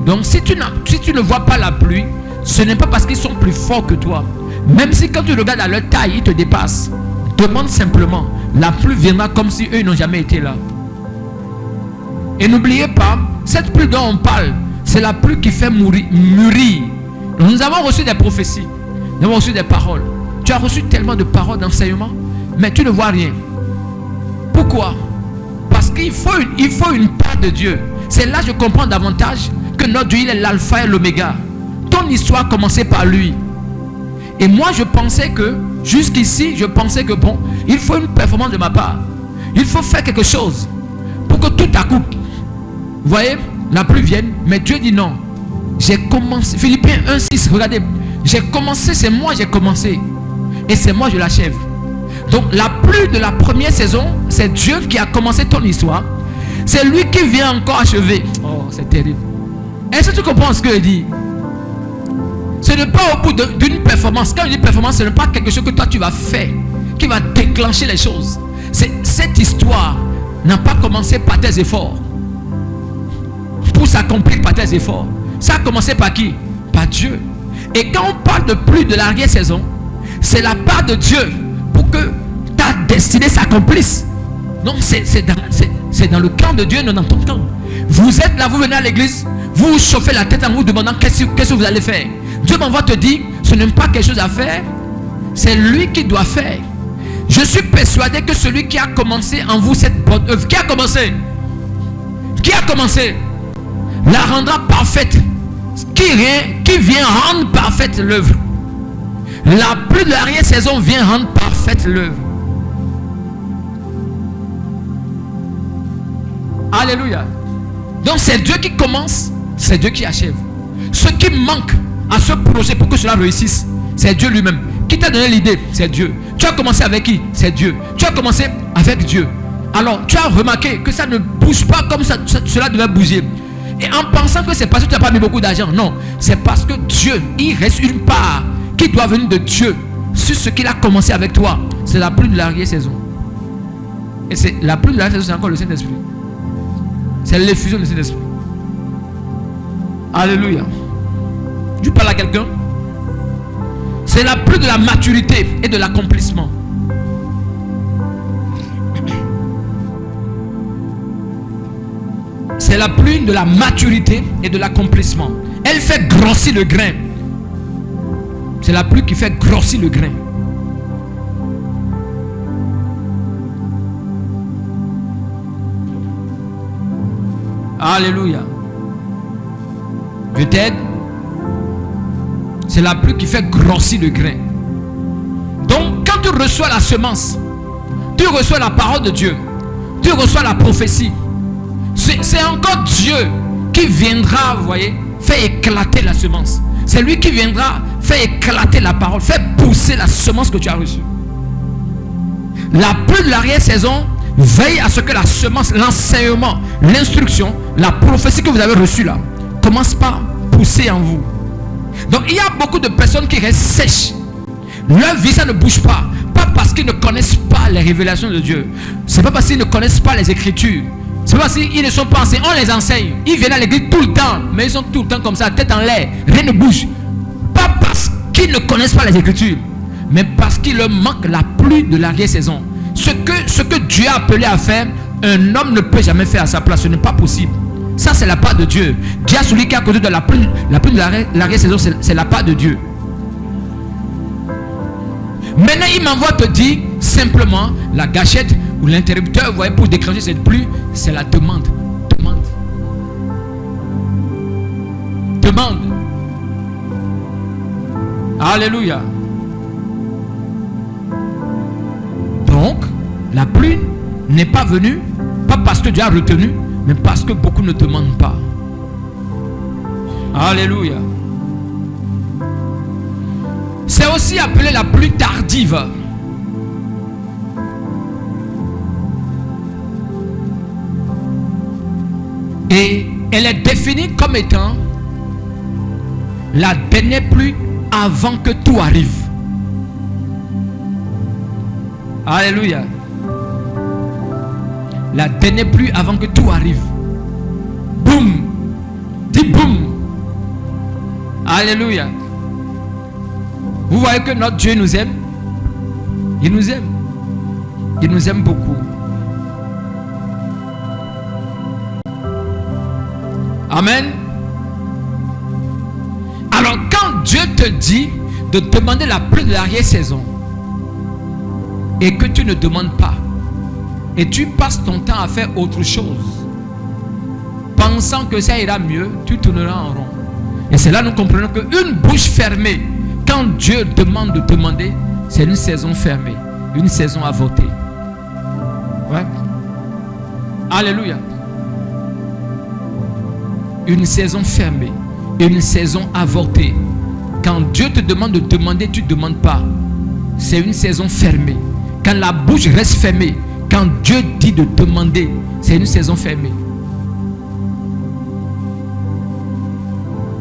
Speaker 1: Donc si tu ne vois pas la pluie, ce n'est pas parce qu'ils sont plus forts que toi. Même si quand tu regardes à leur taille, ils te dépassent. Demande simplement. La pluie viendra comme si eux n'ont jamais été là. Et n'oubliez pas, cette pluie dont on parle, c'est la pluie qui fait mûrir. Nous avons reçu des prophéties. Nous avons reçu des paroles. Tu as reçu tellement de paroles d'enseignement, mais tu ne vois rien. Pourquoi? Parce qu'il faut une part de Dieu. C'est là que je comprends davantage que notre Dieu, il est l'alpha et l'oméga. Ton histoire a commencé par lui. Et moi, je pensais que, jusqu'ici, je pensais que bon, il faut une performance de ma part. Il faut faire quelque chose pour que tout à coup, vous voyez, la pluie vienne. Mais Dieu dit non. J'ai commencé. Philippiens 1,6, regardez. J'ai commencé, c'est moi j'ai commencé. Et c'est moi je l'achève. Donc la pluie de la première saison, c'est Dieu qui a commencé ton histoire. C'est lui qui vient encore achever. Oh, c'est terrible. Est-ce que tu comprends ce que il dit? Ce n'est pas au bout d'une performance. Quand je dis performance, ce n'est pas quelque chose que toi tu vas faire qui va déclencher les choses. Cette histoire n'a pas commencé par tes efforts. Pour s'accomplir par tes efforts. Ça a commencé par qui? Par Dieu. Et quand on parle de pluie de l'arrière-saison, c'est la part de Dieu pour que ta destinée s'accomplisse. Donc c'est dans le camp de Dieu, non dans ton camp. Vous êtes là, vous venez à l'église, vous vous chauffez la tête en vous demandant qu'est-ce que vous allez faire. Dieu m'envoie te dire, ce n'est pas quelque chose à faire, c'est lui qui doit faire. Je suis persuadé que celui qui a commencé en vous cette bonne œuvre, qui a commencé, la rendra parfaite. Qui vient rendre parfaite l'œuvre. La pluie de l'arrière-saison vient rendre parfaite l'œuvre. Alléluia. Donc c'est Dieu qui commence, c'est Dieu qui achève. Ce qui manque à ce projet pour que cela réussisse, c'est Dieu lui-même. Qui t'a donné l'idée? C'est Dieu. Tu as commencé avec qui? C'est Dieu. Tu as commencé avec Dieu. Alors tu as remarqué que ça ne bouge pas comme cela devait bouger. Et en pensant que c'est parce que tu n'as pas mis beaucoup d'argent. Non, c'est parce que Dieu, il reste une part qui doit venir de Dieu sur ce qu'il a commencé avec toi. C'est la pluie de l'arrière-saison. Et c'est la pluie de l'arrière-saison, c'est encore le Saint-Esprit. C'est l'effusion du Saint-Esprit. Alléluia. Je parle à quelqu'un. C'est la pluie de la maturité et de l'accomplissement. C'est la pluie de la maturité et de l'accomplissement. Elle fait grossir le grain. C'est la pluie qui fait grossir le grain. Alléluia. Je t'aide. C'est la pluie qui fait grossir le grain. Donc quand tu reçois la semence, tu reçois la parole de Dieu, tu reçois la prophétie. C'est encore Dieu qui viendra, vous voyez, faire éclater la semence. C'est lui qui viendra faire éclater la parole, faire pousser la semence que tu as reçue. La pluie de l'arrière-saison veille à ce que la semence, l'enseignement, l'instruction, la prophétie que vous avez reçue là, commence par pousser en vous. Donc il y a beaucoup de personnes qui restent sèches. Leur vie ça ne bouge pas. Pas parce qu'ils ne connaissent pas pas les révélations de Dieu. C'est pas parce qu'ils ne connaissent pas les Écritures. C'est pas parce qu'ils ne sont pas enseignés. On les enseigne. Ils viennent à l'église tout le temps, mais ils sont tout le temps comme ça, tête en l'air, rien ne bouge. Pas parce qu'ils ne connaissent pas les Écritures, mais parce qu'il leur manque la pluie de l'arrière-saison. Ce que Dieu a appelé à faire, un homme ne peut jamais faire à sa place. Ce n'est pas possible. Ça, c'est la part de Dieu. Dieu a celui qui a causé de la pluie de l'arrière-saison, c'est la part de Dieu. Maintenant, il m'envoie te dire simplement la gâchette ou l'interrupteur, vous voyez, pour déclencher cette pluie, c'est la demande. Demande. Alléluia. Donc, la pluie n'est pas venue, pas parce que Dieu a retenu, mais parce que beaucoup ne demandent pas. Alléluia. C'est aussi appelé la pluie tardive. Et elle est définie comme étant la dernière pluie avant que tout arrive. Alléluia. La dernière pluie avant que tout arrive. Boum. Dis boum. Alléluia. Vous voyez que notre Dieu nous aime. Il nous aime. Il nous aime beaucoup. Amen. Alors quand Dieu te dit de demander la pluie de l'arrière-saison et que tu ne demandes pas et tu passes ton temps à faire autre chose pensant que ça ira mieux, tu tourneras en rond. Et c'est là que nous comprenons qu'une bouche fermée, quand Dieu demande de demander, c'est une saison fermée, une saison avortée. Ouais. Alléluia. Une saison fermée, une saison avortée. Quand Dieu te demande de demander, tu ne demandes pas. C'est une saison fermée. Quand la bouche reste fermée, quand Dieu dit de demander, c'est une saison fermée.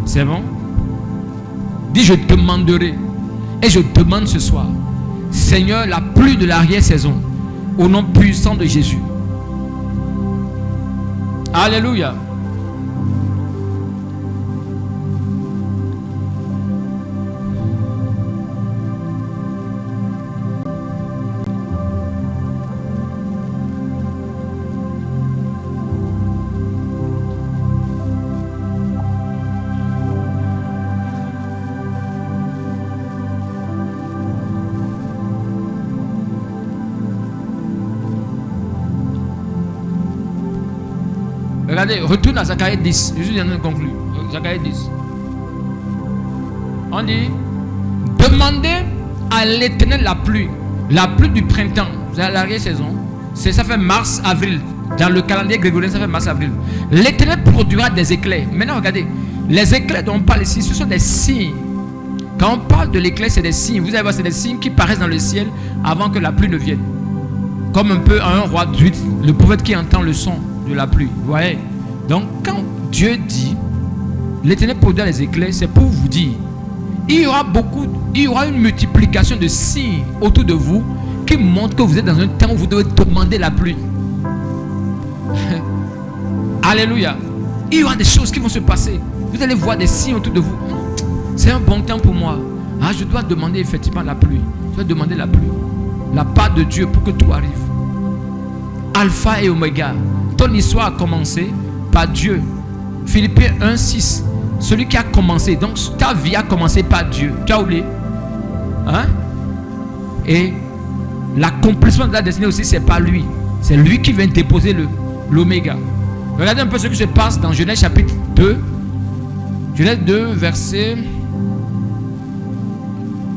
Speaker 1: C'est bon? Dis, je demanderai. Et je demande ce soir, Seigneur, la pluie de l'arrière-saison, au nom puissant de Jésus. Alléluia. Regardez, retourne à Zacharie 10. Je suis en train de conclure. Zacharie 10. On dit, demandez à l'Éternel la pluie du printemps. Vous avez l'arrière-saison. Ça fait mars, avril. Dans le calendrier grégorien, ça fait mars, avril. L'Éternel produira des éclairs. Maintenant, regardez, les éclairs dont on parle ici, ce sont des signes. Quand on parle de l'éclair, c'est des signes. Vous allez voir, c'est des signes qui paraissent dans le ciel avant que la pluie ne vienne. Comme un peu un roi druide, le prophète qui entend le son de la pluie. Vous voyez? Donc quand Dieu dit l'Éternel produira les éclairs, c'est pour vous dire il y aura une multiplication de signes autour de vous qui montrent que vous êtes dans un temps où vous devez demander la pluie. Alléluia. Il y aura des choses qui vont se passer. Vous allez voir des signes autour de vous. C'est un bon temps pour moi. Ah, je dois demander effectivement la pluie. Je dois demander la pluie. La part de Dieu pour que tout arrive. Alpha et Oméga. Ton histoire a commencé par Dieu. Philippiens 1:6. Celui qui a commencé. Donc ta vie a commencé par Dieu. Tu as oublié? Hein? Et l'accomplissement de la destinée aussi, c'est pas lui. C'est lui qui vient déposer l'Oméga. Regardez un peu ce qui se passe dans Genèse chapitre 2. Genèse 2, verset.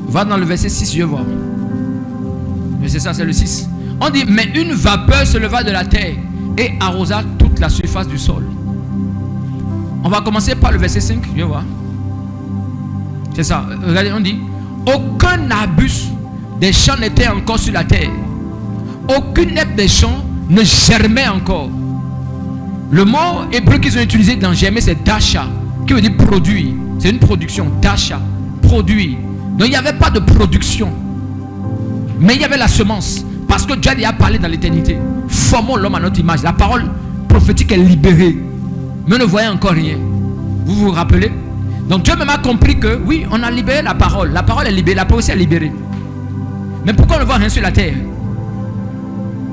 Speaker 1: Va dans le verset 6, je vois. Mais c'est ça, c'est le 6. On dit, mais une vapeur se leva de la terre et arrosa toute la surface du sol. On va commencer par le verset 5, je vois. C'est ça. Regardez, on dit, aucun arbuste des champs n'était encore sur la terre. Aucune herbe des champs ne germait encore. Le mot hébreu qu'ils ont utilisé dans germer, c'est dasha, qui veut dire produire. C'est une production, dasha, produire. Donc il n'y avait pas de production. Mais il y avait la semence. Parce que Dieu a déjà parlé dans l'éternité. Formons l'homme à notre image. La parole prophétique est libérée. Mais ne voyez encore rien. Vous vous rappelez? Donc Dieu même a compris que oui, on a libéré la parole. La parole est libérée, la parole aussi est libérée. Mais pourquoi on ne voit rien sur la terre?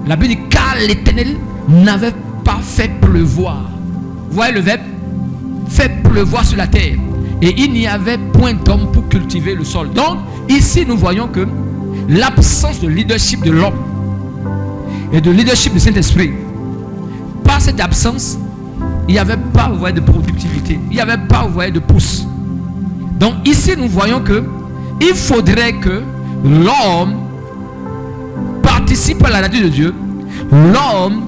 Speaker 1: La Bible dit car l'Éternel n'avait pas fait pleuvoir. Vous voyez le verbe? Fait pleuvoir sur la terre. Et il n'y avait point d'homme pour cultiver le sol. Donc ici nous voyons que l'absence de leadership de l'homme et de leadership du Saint-Esprit, par cette absence, il n'y avait pas, vous voyez, de productivité. Il n'y avait pas, vous voyez, de pousse. Donc ici nous voyons que il faudrait que l'homme participe à la nature de Dieu. L'homme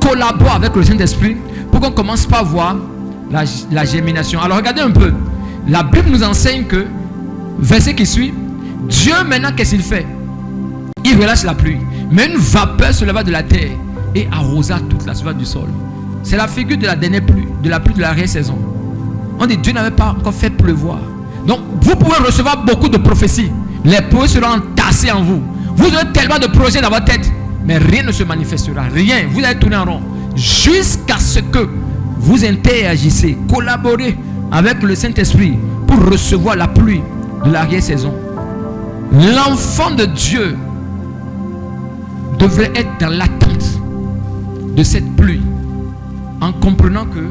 Speaker 1: collabore avec le Saint-Esprit pour qu'on commence par voir la germination. Alors regardez un peu. La Bible nous enseigne que, verset qui suit, Dieu maintenant qu'est-ce qu'il fait? Il relâche la pluie. Mais une vapeur se leva de la terre et arrosa toute la surface du sol. C'est la figure de la dernière pluie, de la pluie de l'arrière saison. On dit Dieu n'avait pas encore fait pleuvoir. Donc vous pouvez recevoir beaucoup de prophéties. Les prophéties seront entassées en vous. Vous aurez tellement de projets dans votre tête, mais rien ne se manifestera. Rien. Vous allez tourner en rond. Jusqu'à ce que vous interagissez, collaborez avec le Saint-Esprit pour recevoir la pluie de l'arrière-saison. L'enfant de Dieu devrait être dans l'attente de cette pluie, en comprenant que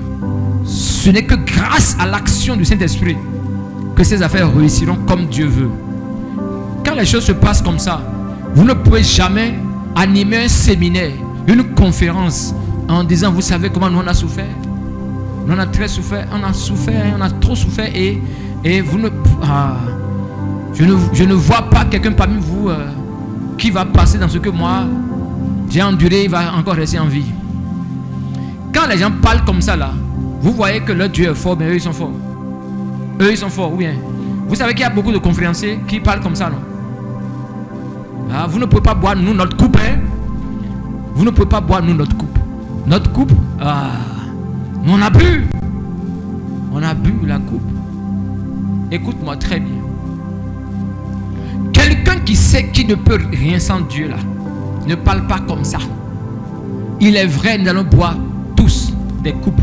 Speaker 1: ce n'est que grâce à l'action du Saint-Esprit que ces affaires réussiront comme Dieu veut. Quand les choses se passent comme ça, vous ne pouvez jamais animer un séminaire, une conférence en disant vous savez comment nous on a souffert. Nous on a très souffert, on a trop souffert et vous ne... je ne vois pas quelqu'un parmi vous qui va passer dans ce que moi j'ai enduré, il va encore rester en vie. Quand les gens parlent comme ça là, vous voyez que leur Dieu est fort, mais eux ils sont forts. Eux ils sont forts, ou bien. Vous savez qu'il y a beaucoup de conférenciers qui parlent comme ça, non? Vous ne pouvez pas boire nous notre coupe, hein? Vous ne pouvez pas boire nous notre coupe. Notre coupe, on a bu. On a bu la coupe. Écoute-moi très bien. Quelqu'un qui sait qu'il ne peut rien sans Dieu là, ne parle pas comme ça. Il est vrai, nous allons boire tous des coupes.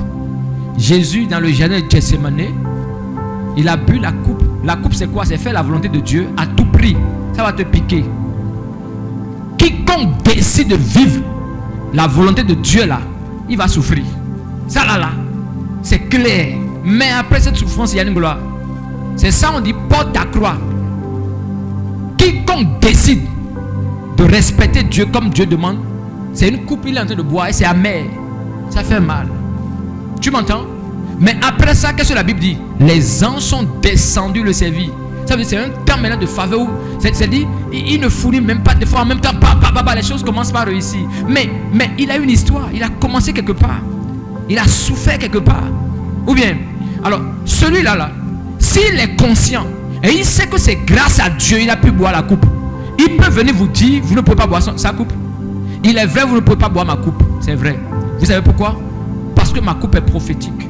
Speaker 1: Jésus dans le jardin de Gethsemane, il a bu la coupe. La coupe c'est quoi? C'est faire la volonté de Dieu à tout prix. Ça va te piquer. Quiconque décide de vivre la volonté de Dieu là, il va souffrir. Ça là, c'est clair. Mais après cette souffrance, il y a une gloire. C'est ça on dit porte ta croix. Quiconque décide de respecter Dieu comme Dieu demande, c'est une coupe il est en train de boire et c'est amer. Ça fait mal. Tu m'entends? Mais après ça, qu'est-ce que la Bible dit? Les anges sont descendus le servir. Ça veut dire c'est un temps maintenant de faveur où c'est-à-dire il ne fournit même pas des fois en même temps les choses commencent par réussir. Mais il a une histoire. Il a commencé quelque part. Il a souffert quelque part. Ou bien, alors celui-là là, s'il est conscient et il sait que c'est grâce à Dieu il a pu boire la coupe, il peut venir vous dire vous ne pouvez pas boire sa coupe. Il est vrai, vous ne pouvez pas boire ma coupe. C'est vrai. Vous savez pourquoi? Parce que ma coupe est prophétique.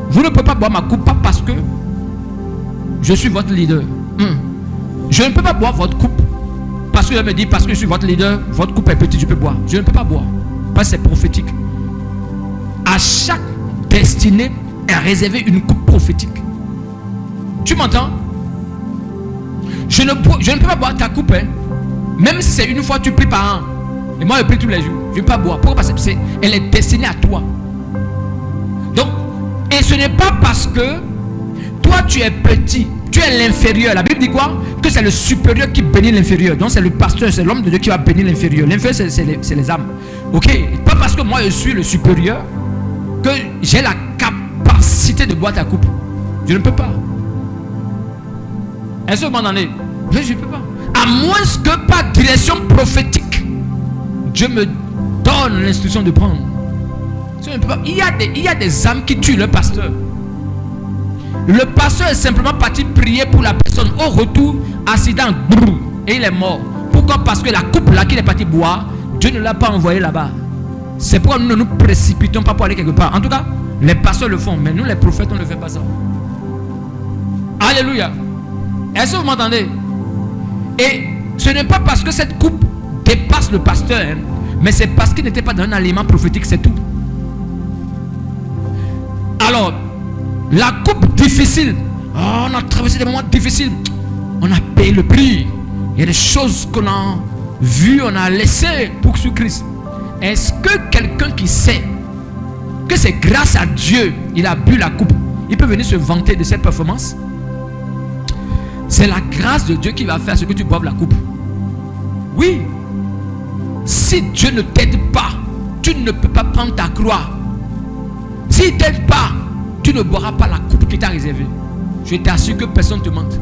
Speaker 1: Vous ne pouvez pas boire ma coupe, pas parce que je suis votre leader. Je ne peux pas boire votre coupe parce que je me dis parce que je suis votre leader, votre coupe est petite, je peux boire. Je ne peux pas boire parce que c'est prophétique. À chaque destinée est réservée une coupe prophétique. Tu m'entends? Je ne peux pas boire ta coupe, hein. Même si c'est une fois tu pries par an. Et moi je prie tous les jours. Je ne peux pas boire. Pourquoi? Parce qu'elle est destinée à toi. Donc, et ce n'est pas parce que toi tu es petit, tu es l'inférieur. La Bible dit quoi? Que c'est le supérieur qui bénit l'inférieur. Donc c'est le pasteur, c'est l'homme de Dieu qui va bénir l'inférieur. L'inférieur c'est les âmes. Ok? Pas parce que moi je suis le supérieur que j'ai la capacité de boire ta coupe. Je ne peux pas. Est-ce que vous m'entendez? Je ne peux pas. À moins que par direction prophétique, Dieu me donne l'instruction de prendre. Il y a des âmes qui tuent le pasteur. Le pasteur est simplement parti prier pour la personne. Au retour, accident, et il est mort. Pourquoi? Parce que la coupe là qu'il est parti boire, Dieu ne l'a pas envoyé là-bas. C'est pourquoi nous ne nous précipitons pas pour aller quelque part. En tout cas, les pasteurs le font, mais nous les prophètes on ne fait pas ça. Alléluia. Est-ce que vous m'entendez? Et ce n'est pas parce que cette coupe dépasse le pasteur, hein, mais c'est parce qu'il n'était pas dans un aliment prophétique, c'est tout. Alors, la coupe difficile, on a traversé des moments difficiles, on a payé le prix. Il y a des choses qu'on a vues, on a laissées pour suivre Christ. Est-ce que quelqu'un qui sait que c'est grâce à Dieu il a bu la coupe, il peut venir se vanter de cette performance? C'est la grâce de Dieu qui va faire ce que tu boives la coupe. Oui. Si Dieu ne t'aide pas, tu ne peux pas prendre ta croix. S'il ne t'aide pas, tu ne boiras pas la coupe qui t'a réservée. Je t'assure que personne ne te mente.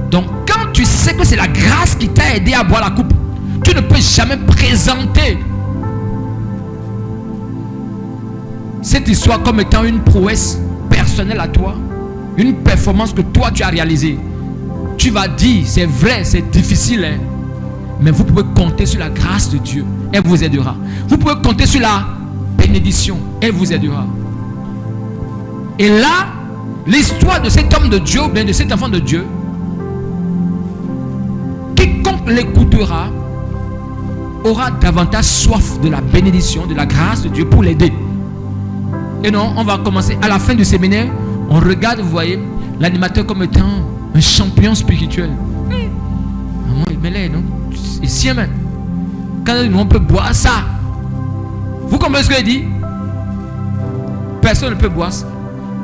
Speaker 1: Donc quand tu sais que c'est la grâce qui t'a aidé à boire la coupe, tu ne peux jamais présenter cette histoire comme étant une prouesse personnelle à toi, une performance que toi tu as réalisée. Tu vas dire, c'est vrai, c'est difficile, hein, mais vous pouvez compter sur la grâce de Dieu, elle vous aidera. Vous pouvez compter sur la bénédiction, elle vous aidera. Et là, l'histoire de cet homme de Dieu, ou bien de cet enfant de Dieu, quiconque l'écoutera aura davantage soif de la bénédiction, de la grâce de Dieu pour l'aider. Et non, on va commencer à la fin du séminaire. On regarde, vous voyez, l'animateur comme étant un champion spirituel. Mais là, non, ici, même. Quand on peut boire ça, vous comprenez ce que je dis? Personne ne peut boire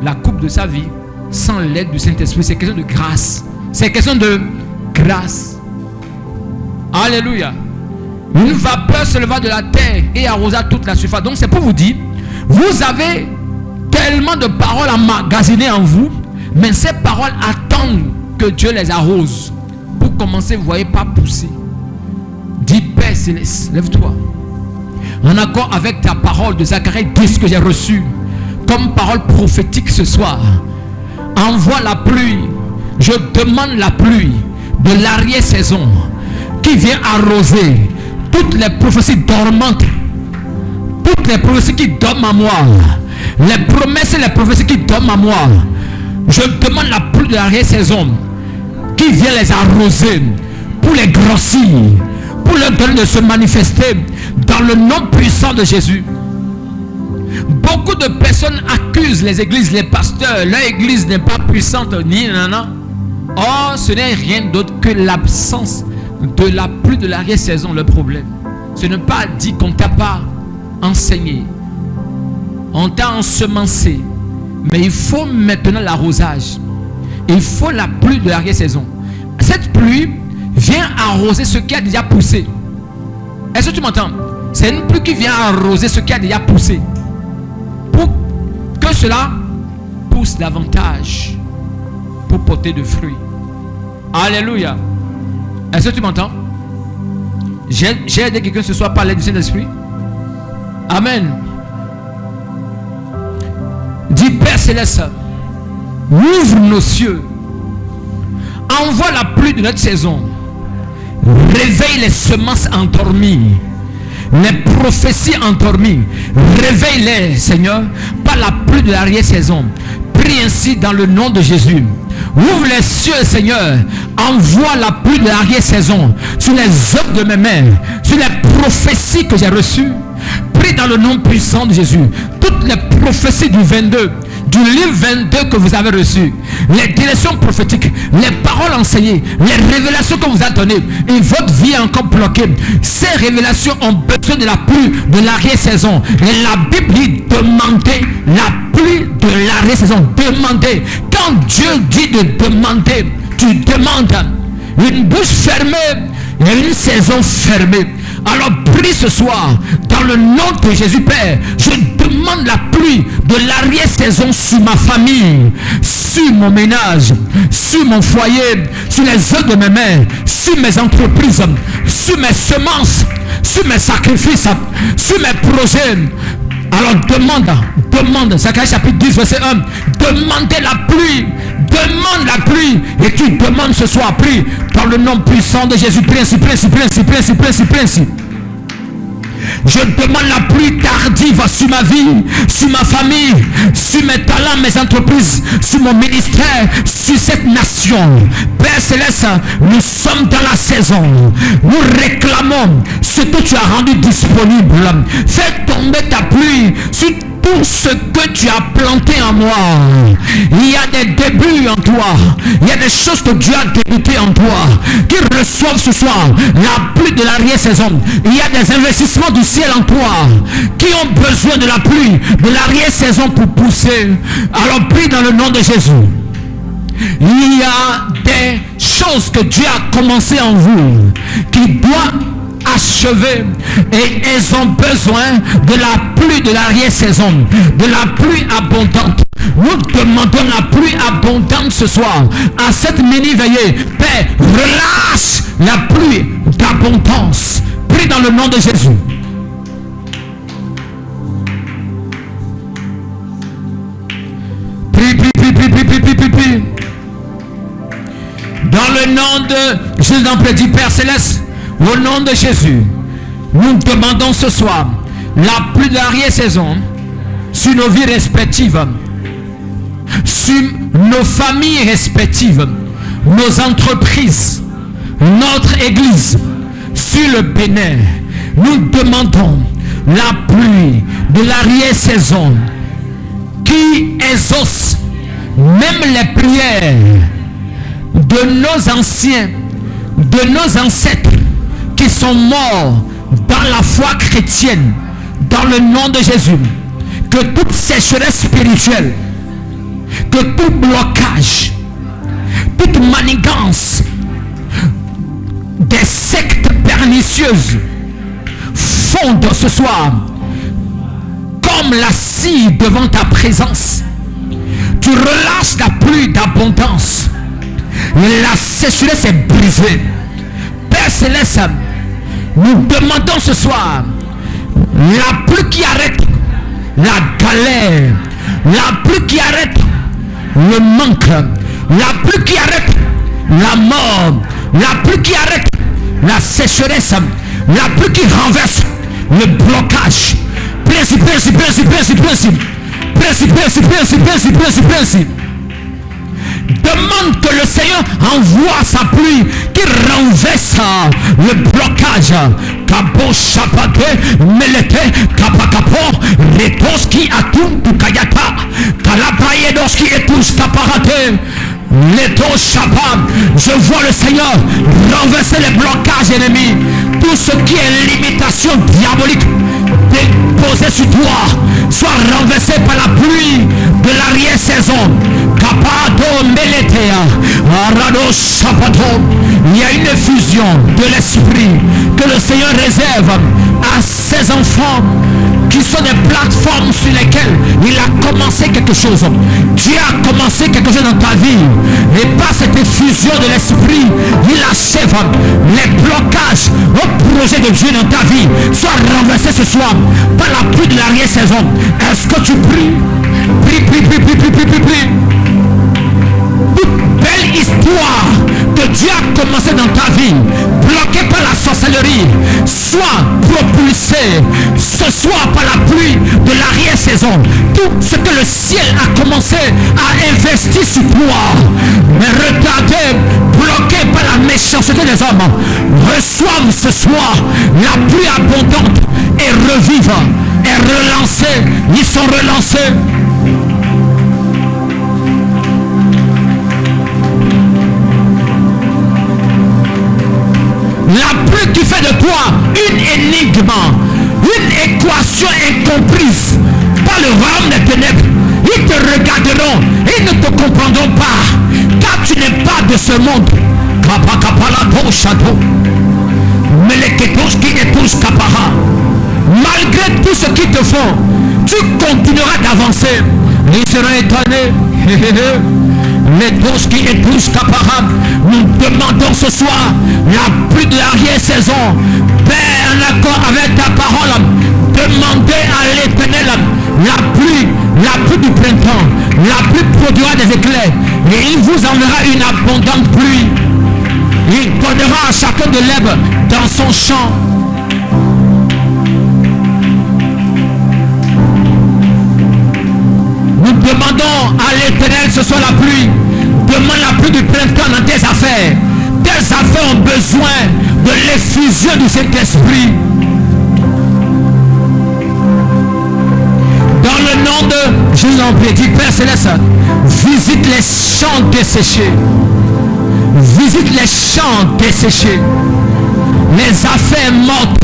Speaker 1: la coupe de sa vie sans l'aide du Saint-Esprit. C'est question de grâce. C'est question de grâce. Alléluia. Une vapeur se leva de la terre et arrosa toute la surface. Donc c'est pour vous dire, vous avez tellement de paroles emmagasinées en vous, mais ces paroles attendent que Dieu les arrose. Pour commencer, vous ne voyez pas pousser. Dis Père Céleste, lève-toi. En accord avec ta parole de Zacharie 10 que j'ai reçue comme parole prophétique ce soir. Envoie la pluie. Je demande la pluie de l'arrière-saison qui vient arroser toutes les prophéties dormantes, toutes les prophéties qui dorment à moi, les promesses et les prophéties qui dorment à moi. Je demande la pluie de l'arrière-saison qui vient les arroser pour les grossir, pour leur donner de se manifester dans le nom puissant de Jésus. Beaucoup de personnes accusent les églises, les pasteurs. Leur église n'est pas puissante ni nanana. Or, ce n'est rien d'autre que l'absence de la pluie de l'arrière-saison, le problème. Ce n'est pas dit qu'on ne t'a pas enseigné. On t'a ensemencé. Mais il faut maintenant l'arrosage. Il faut la pluie de l'arrière-saison. Cette pluie vient arroser ce qui a déjà poussé. Est-ce que tu m'entends? C'est une pluie qui vient arroser ce qui a déjà poussé. Pour que cela pousse davantage. Pour porter de fruits. Alléluia. Est-ce que tu m'entends? J'ai aidé quelqu'un ce soir par l'aide du Saint-Esprit. Amen. Dis Père Céleste, ouvre nos cieux. Envoie la pluie de notre saison. Réveille les semences endormies. Les prophéties endormies. Réveille-les, Seigneur, par la pluie de l'arrière-saison. Prie ainsi dans le nom de Jésus. Ouvre les cieux, Seigneur. Envoie la pluie de l'arrière-saison sur les œuvres de mes mains, sur les prophéties que j'ai reçues. Prie dans le nom puissant de Jésus. Toutes les prophéties du 22, du livre 22 que vous avez reçu, les directions prophétiques, les paroles enseignées, les révélations qu'on vous a données, et votre vie est encore bloquée. Ces révélations ont besoin de la pluie de l'arrière-saison. Et la Bible dit demandez la pluie de l'arrière-saison. Demandez. Quand Dieu dit de demander, tu demandes. Une bouche fermée et une saison fermée. Alors prie ce soir dans le nom de Jésus Père. Je demande la pluie de l'arrière-saison sur ma famille, sur mon ménage, sur mon foyer, sur les œuvres de mes mains, sur mes entreprises, sur mes semences, sur mes sacrifices, sur mes projets. Alors demande, Zacharie chapitre 10 verset 1, demandez la pluie, demande la pluie, et tu demandes ce soir, prie dans le nom puissant de Jésus. Prie ainsi. Je demande la pluie tardive sur ma ma vie, sur ma famille, sur mes talents, mes entreprises, sur mon ministère, sur cette nation. Père Céleste, nous sommes dans la saison. Nous réclamons ce que tu as rendu disponible. Fais tomber ta pluie sur tout ce que tu as planté en moi. Il y a des débuts en toi. Il y a des choses que Dieu a débutées en toi qui reçoivent ce soir la pluie de l'arrière-saison. Il y a des investissements du ciel en toi qui ont besoin de la pluie de l'arrière-saison pour pousser. Alors prie dans le nom de Jésus. Il y a des choses que Dieu a commencé en vous qui doivent achever, et elles ont besoin de la pluie de l'arrière-saison, de la pluie abondante. Nous demandons la pluie abondante ce soir à cette mini-veillée. Père, relâche la pluie d'abondance. Prie dans le nom de Jésus. Prie. Dans le nom de Jésus, dans le dit Père Céleste, au nom de Jésus, nous demandons ce soir la pluie de l'arrière-saison sur nos vies respectives, sur nos familles respectives, nos entreprises, notre église, sur le Bénin. Nous demandons la pluie de l'arrière-saison qui exauce même les prières de nos anciens, de nos ancêtres qui sont morts dans la foi chrétienne, dans le nom de Jésus. Que toute sécheresse spirituelle, que tout blocage, toute manigance des sectes pernicieuses fondent ce soir comme la scie devant ta présence. Tu relâches la pluie d'abondance. La sécheresse est brisée. Père Céleste, nous demandons ce soir la pluie qui arrête la galère, la pluie qui arrête le manque, la pluie qui arrête la mort, la pluie qui arrête la sécheresse, la pluie qui renverse le blocage. Principe. Demande que le Seigneur envoie sa pluie qui renverse le blocage. Kabo chapate, melete, kapakapo, retoski atum tukayata, kalapayedoski etus kaparate. Leto chapa, je vois le Seigneur renverser les blocages ennemis. Tout ce qui est limitation diabolique déposée sur toi soit renversé par la pluie de l'arrière-saison. Kapato meletea, arado chapato. Il y a une effusion de l'esprit que le Seigneur réserve à ses enfants qui sont des plateformes sur lesquelles il a commencé quelque chose. Dieu a commencé quelque chose dans ta vie, et par cette effusion de l'esprit, il achève. Les blocages au projet de Dieu dans ta vie soient renversés ce soir par la pluie de l'arrière-saison. Est-ce que tu pries? Prie. Toute belle histoire que Dieu a commencé dans ta vie, bloquée par la sorcellerie, soit propulsée ce soir par la pluie de l'arrière-saison. Tout ce que le ciel a commencé à investir sur toi, mais retardé, bloqué par la méchanceté des hommes, reçoivent ce soir la pluie abondante et revivent et relancés. Ils sont relancés. La pluie qui fait de toi une énigme, une équation incomprise par le royaume des ténèbres. Ils te regarderont et ne te comprendront pas, car tu n'es pas de ce monde. Malgré tout ce qu'ils te font, tu continueras d'avancer. Ils seront étonnés. Les douches qui étouchent capables. Nous demandons ce soir la pluie de l'arrière-saison. Père, en accord avec ta parole, demandez à l'Éternel la pluie du printemps. La pluie produira des éclairs. Et il vous enverra une abondante pluie. Il donnera à chacun de l'herbe dans son champ. Demande ce soir la pluie. Demande la pluie du printemps dans tes affaires. Tes affaires ont besoin de l'effusion du Saint-Esprit. Dans le nom de Jésus, on prie, dit Père Céleste, visite les champs desséchés. Visite les champs desséchés. Les affaires mortes.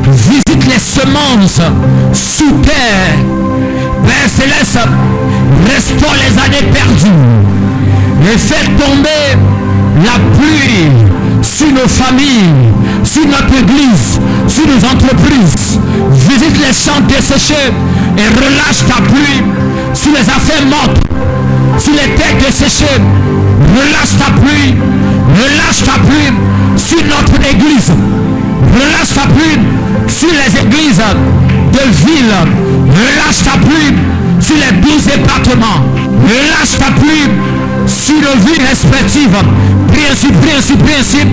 Speaker 1: Visite les semences sous terre. Père Céleste, restaure les années perdues. Et fais tomber la pluie sur nos familles, sur notre église, sur nos entreprises. Visite les champs desséchés et relâche ta pluie sur les affaires mortes, sur les terres desséchées. Relâche ta pluie sur notre église. Relâche ta pluie sur les églises de ville. Relâche ta pluie sur les 12 départements. Relâche ta pluie sur nos vies respectives. Principe.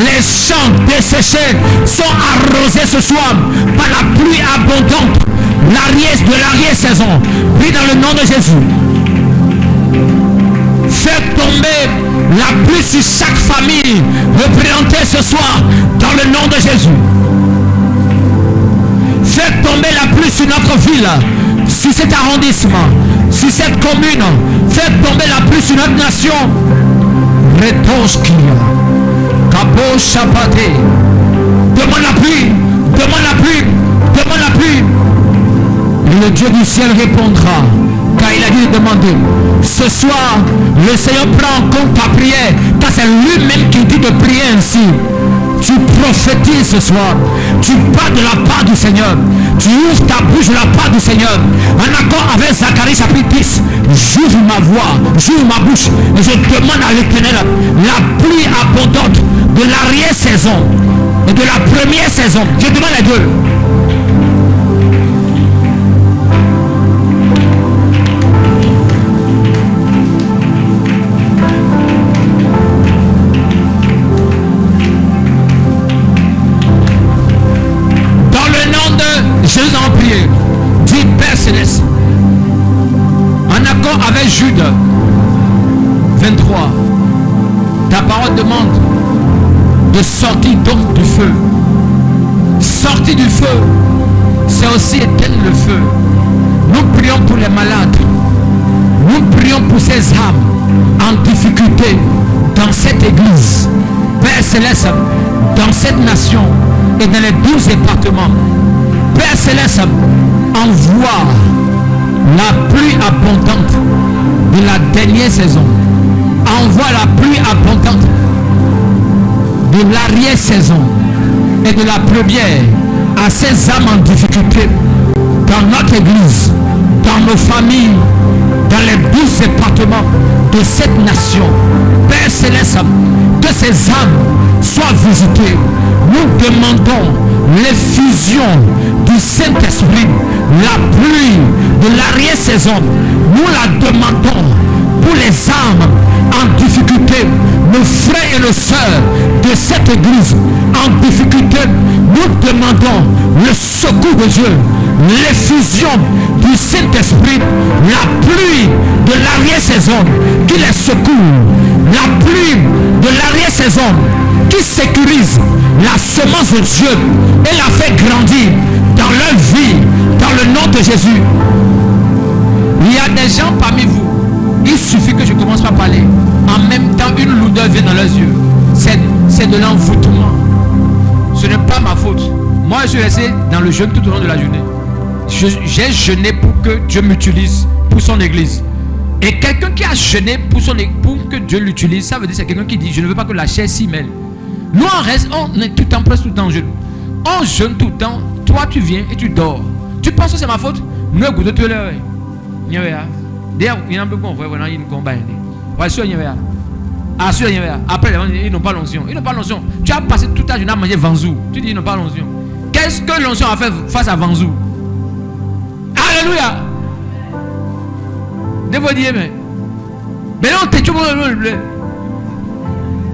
Speaker 1: Les champs desséchés sont arrosés ce soir par la pluie abondante de l'arrière-saison. Prie dans le nom de Jésus. Fais tomber la pluie sur chaque famille représentée ce soir dans le nom de Jésus. Fais tomber la pluie sur notre ville, sur cet arrondissement, sur cette commune. Fais tomber la pluie sur notre nation. Retoshkia, Kapo Chapate. Demande la pluie, demande la pluie, demande la pluie. Et le Dieu du ciel répondra. Car il a dit de demander. Ce soir, le Seigneur prend en compte ta prière. Car c'est lui-même qui dit de prier ainsi. Tu prophétises ce soir. Tu parles de la part du Seigneur. Tu ouvres ta bouche de la part du Seigneur. En accord avec Zacharie chapitre 10. J'ouvre ma voix, j'ouvre ma bouche. Et je demande à l'Éternel la pluie abondante de l'arrière-saison et de la première saison. Je demande à Dieu. Jésus en prière, dit Père Céleste, en accord avec Jude 23, ta parole demande de sortir donc du feu. Sortir du feu, c'est aussi éteindre le feu. Nous prions pour les malades. Nous prions pour ces âmes en difficulté dans cette église. Père Céleste, dans cette nation et dans les 12 départements. Père Céleste, envoie la pluie abondante de la dernière saison. Envoie la pluie abondante de l'arrière-saison et de la première à ces âmes en difficulté dans notre église, dans nos familles, dans les 12 départements de cette nation. Père Céleste, que ces âmes soient visitées. Nous demandons l'effusion du Saint-Esprit, la pluie de l'arrière-saison. Nous la demandons pour les âmes en difficulté, nos frères et nos sœurs de cette église en difficulté. Nous demandons le secours de Dieu, l'effusion du Saint-Esprit, la pluie de l'arrière-saison qui les secoue, la pluie de l'arrière-saison qui sécurise la semence de Dieu et la fait grandir dans leur vie, dans le nom de Jésus. Il y a des gens parmi vous, il suffit que je commence par parler, en même temps une lourdeur vient dans leurs yeux. C'est de l'envoûtement. Ce n'est pas ma faute. Moi je suis resté dans le jeûne tout au long de la journée. J'ai jeûné pour que Dieu m'utilise pour son église. Et quelqu'un qui a jeûné pour que Dieu l'utilise, ça veut dire que c'est quelqu'un qui dit je ne veux pas que la chair s'y mêle. Nous on est tout le temps, presque tout le temps en jeûne. On jeûne tout le temps. Toi tu viens et tu dors. Tu penses que c'est ma faute? Nous écoutons tout l'heure. D'ailleurs, il y en a beaucoup qui ont une combat. Après, ils n'ont pas l'onction. Ils n'ont pas l'onction. Tu as passé toute ta journée à manger Vanzou. Tu dis ils n'ont pas l'onction. Qu'est-ce que l'onction a fait face à Vanzou? Alléluia. De vous dire, mais non, tu es bleu.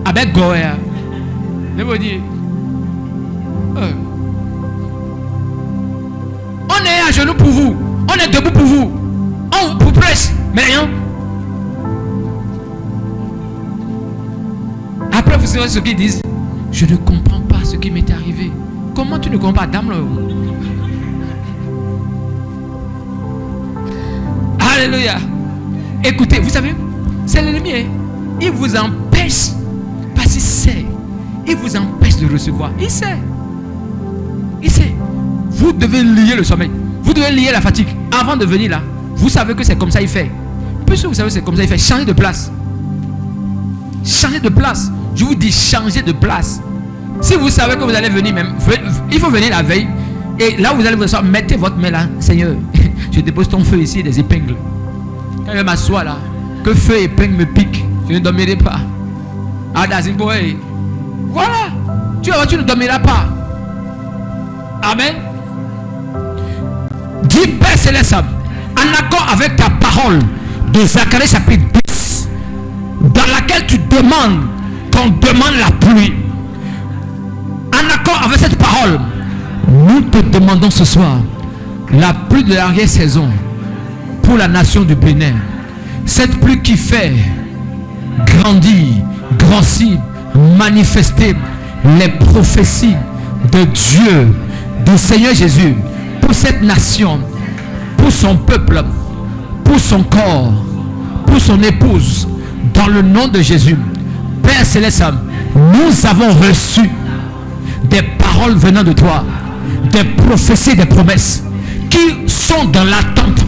Speaker 1: Avec Goya. De vous dire. On est à genoux pour vous. On est debout pour vous. On vous presse. Mais rien. vous savez ce qu'ils disent? Je ne comprends pas ce qui m'est arrivé. Comment tu ne comprends pas, dame? Alléluia. Écoutez, vous savez, c'est l'ennemi. Il vous empêche, parce qu'il sait. Il vous empêche de recevoir. Il sait. Il sait. Vous devez lier le sommeil. Vous devez lier la fatigue. Avant de venir là, vous savez que c'est comme ça il fait. Puisque vous savez que c'est comme ça il fait, changez de place. Changez de place. Je vous dis, changez de place. Si vous savez que vous allez venir même, il faut venir la veille. Et là où vous allez vous asseoir, mettez votre main là. Seigneur, je dépose ton feu ici, des épingles. Quand je m'assois là, que feu et épingle me piquent, je ne dormirai pas. Voilà. Tu ne dormiras pas. Amen. Dis, Père Céleste, en accord avec ta parole de Zacharie chapitre 10, dans laquelle tu demandes qu'on demande la pluie. En accord avec cette parole, nous te demandons ce soir la pluie de l'arrière-saison pour la nation du Bénin. Cette pluie qui fait grandir, grossir, manifester les prophéties de Dieu, du Seigneur Jésus, pour cette nation, pour son peuple, pour son corps, pour son épouse, dans le nom de Jésus. Père Céleste, nous avons reçu des paroles venant de toi, des prophéties, des promesses qui sont dans l'attente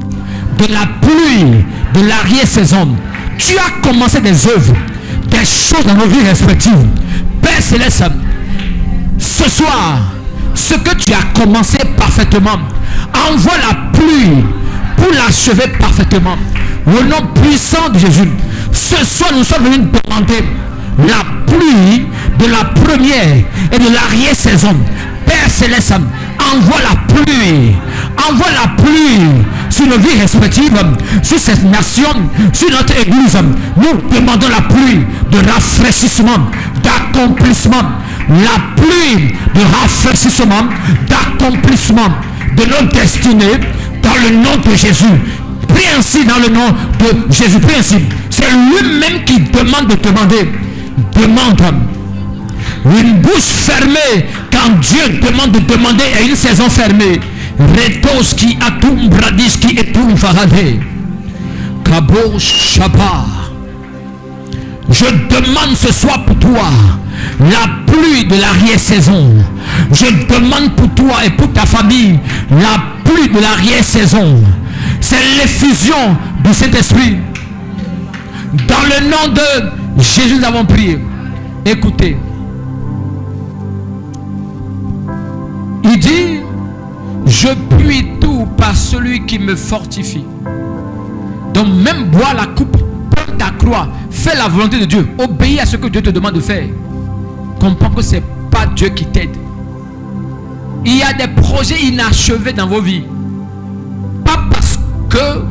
Speaker 1: de la pluie de l'arrière-saison. Tu as commencé des œuvres, des choses dans nos vies respectives. Père Céleste, ce soir, ce que tu as commencé parfaitement, envoie la pluie pour l'achever parfaitement. Au nom puissant de Jésus, ce soir nous sommes venus demander la pluie de la première et de l'arrière-saison. Père Céleste, envoie la pluie. Envoie la pluie sur nos vies respectives, sur cette nation, sur notre église. Nous demandons la pluie de rafraîchissement, d'accomplissement. La pluie de rafraîchissement, d'accomplissement de nos destinées dans le nom de Jésus. Prie ainsi dans le nom de Jésus. Prie ainsi. C'est lui-même qui demande de demander. Demande. Une bouche fermée quand Dieu demande de demander à une saison fermée. Retos qui atum bradis qui etum farade. Kabo Shabbat. Je demande ce soir pour toi la pluie de l'arrière-saison. Je demande pour toi et pour ta famille la pluie de l'arrière-saison. C'est l'effusion du Saint-Esprit. Dans le nom de Jésus, nous avons prié. Écoutez. Il dit, je puis tout par celui qui me fortifie. Donc même bois la coupe, prends ta croix, fais la volonté de Dieu, obéis à ce que Dieu te demande de faire. Comprends que ce n'est pas Dieu qui t'aide. Il y a des projets inachevés dans vos vies. Pas parce que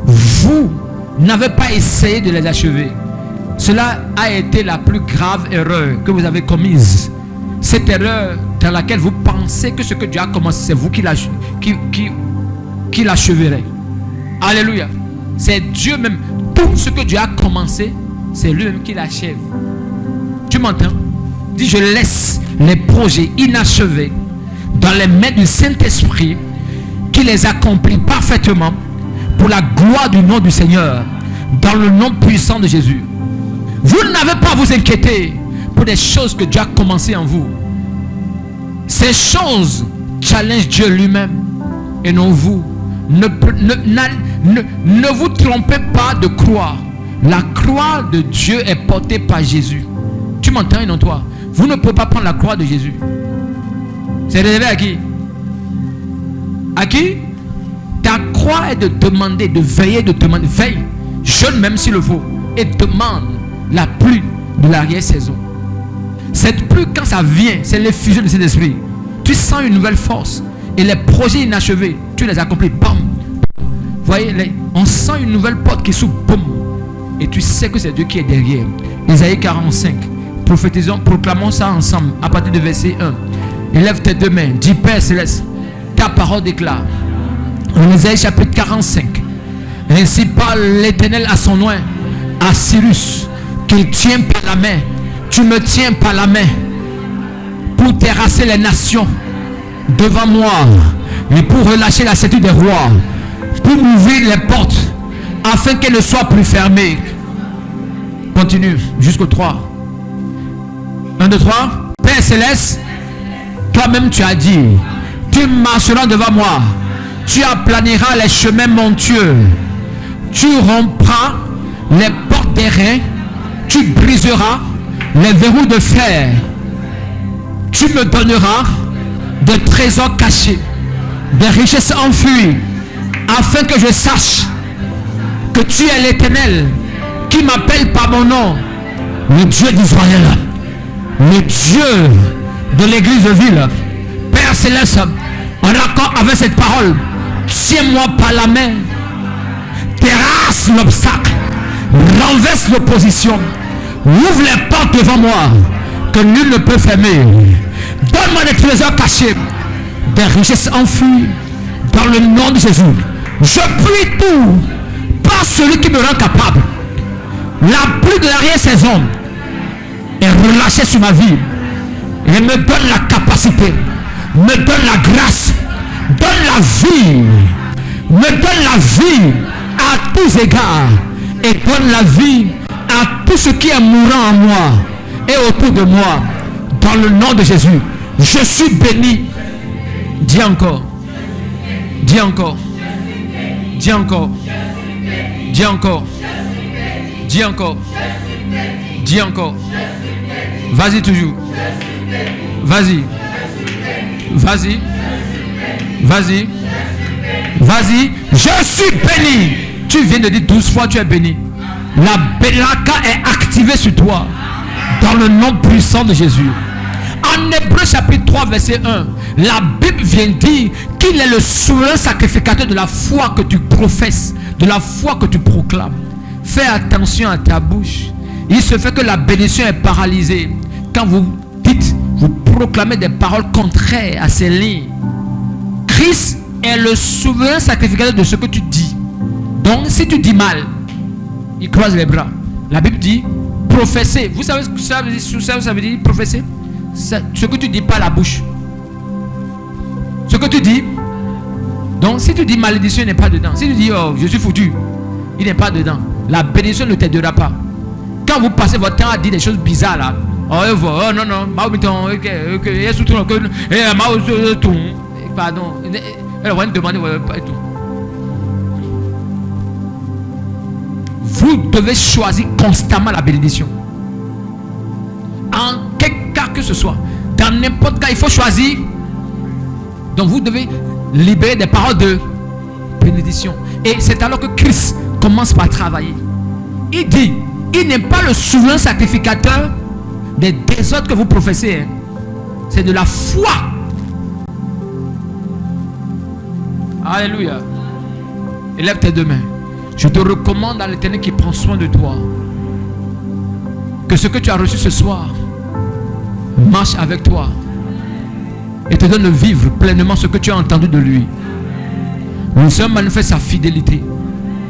Speaker 1: vous n'avez pas essayé de les achever. Cela a été la plus grave erreur que vous avez commise. Cette erreur dans laquelle vous pensez que ce que Dieu a commencé, c'est vous qui l'acheverez. Alléluia. C'est Dieu même. Tout ce que Dieu a commencé, c'est lui-même qui l'achève. Tu m'entends? Dis, je laisse les projets inachevés dans les mains du Saint-Esprit qui les accomplit parfaitement pour la gloire du nom du Seigneur, dans le nom puissant de Jésus. Vous n'avez pas à vous inquiéter pour des choses que Dieu a commencé en vous. Ces choses challengent Dieu lui-même et non vous. Ne vous trompez pas de croix. La croix de Dieu est portée par Jésus. Tu m'entends et non toi? Vous ne pouvez pas prendre la croix de Jésus. C'est réservé à qui? À qui? Ta croix est de demander, de veiller, de demander. Veille, jeûne même s'il le faut, et demande la pluie de l'arrière-saison. Cette pluie, quand ça vient, c'est l'effusion de cet esprit. Tu sens une nouvelle force. Et les projets inachevés, tu les accomplis. Bam. Voyez, on sent une nouvelle porte qui s'ouvre. Boum. Et tu sais que c'est Dieu qui est derrière. Isaïe 45. Prophétisons, proclamons ça ensemble. À partir du verset 1. Élève tes deux mains. Dis, Père Céleste, ta parole déclare. En Isaïe chapitre 45. Ainsi parle l'Éternel à son oint, à Cyrus, qu'il tient par la main. Tu me tiens par la main pour terrasser les nations devant moi et pour relâcher la ceinture des rois, pour m'ouvrir les portes afin qu'elles ne soient plus fermées. Continue jusqu'au 3. 1, 2, 3. Père Céleste, toi-même tu as dit, tu marcheras devant moi, tu aplaniras les chemins montueux, tu rompras les portes des reins, tu briseras les verrous de fer, tu me donneras des trésors cachés, des richesses enfuies, afin que je sache que tu es l'Éternel qui m'appelle par mon nom, le Dieu d'Israël, le Dieu de l'église de ville. Père Céleste, en accord avec cette parole, tiens-moi par la main, terrasse l'obstacle, renverse l'opposition, ouvre les portes devant moi que nul ne peut fermer. Donne-moi des trésors cachés, des richesses enfuies, dans le nom de Jésus. Je prie tout par celui qui me rend capable. La pluie de l'arrière-saison est relâchée sur ma vie et me donne la capacité, me donne la grâce, donne la vie, me donne la vie à tous égards et donne la vie à tout ce qui est mourant en moi et autour de moi. Dans le nom de Jésus, je suis béni. Dis encore. Dis encore. Dis encore. Dis encore. Dis encore. Dis encore. Vas-y toujours. Vas-y. Vas-y. Vas-y. Vas-y. Je suis béni. Tu viens de dire 12 fois tu es béni. La Beraka est activée sur toi. Dans le nom puissant de Jésus. En Hébreux chapitre 3 verset 1, la Bible vient dire qu'il est le souverain sacrificateur de la foi que tu professes, de la foi que tu proclames. Fais attention à ta bouche. Il se fait que la bénédiction est paralysée quand vous dites, vous proclamez des paroles contraires à ces lignes. Christ est le souverain sacrificateur de ce que tu dis. Donc si tu dis mal, il croise les bras. La Bible dit professer. Vous savez ce que ça veut dire professer? Ce que tu dis pas la bouche. Ce que tu dis. Donc si tu dis malédiction, il n'est pas dedans. Si tu dis oh je suis foutu, il n'est pas dedans. La bénédiction ne t'aidera pas. Quand vous passez votre temps à dire des choses bizarres là, oh non non, pardon, elle va demander pas tout. Vous devez choisir constamment la bénédiction. En quel cas que ce soit, dans n'importe cas, il faut choisir. Donc vous devez libérer des paroles de bénédiction. Et c'est alors que Christ commence par travailler. Il dit, il n'est pas le souverain sacrificateur des désordres que vous professez. Hein. C'est de la foi. Alléluia. Élève tes deux mains. Je te recommande à l'Éternel qui prend soin de toi, que ce que tu as reçu ce soir marche avec toi et te donne de vivre pleinement ce que tu as entendu de lui. Le Seigneur manifeste sa fidélité.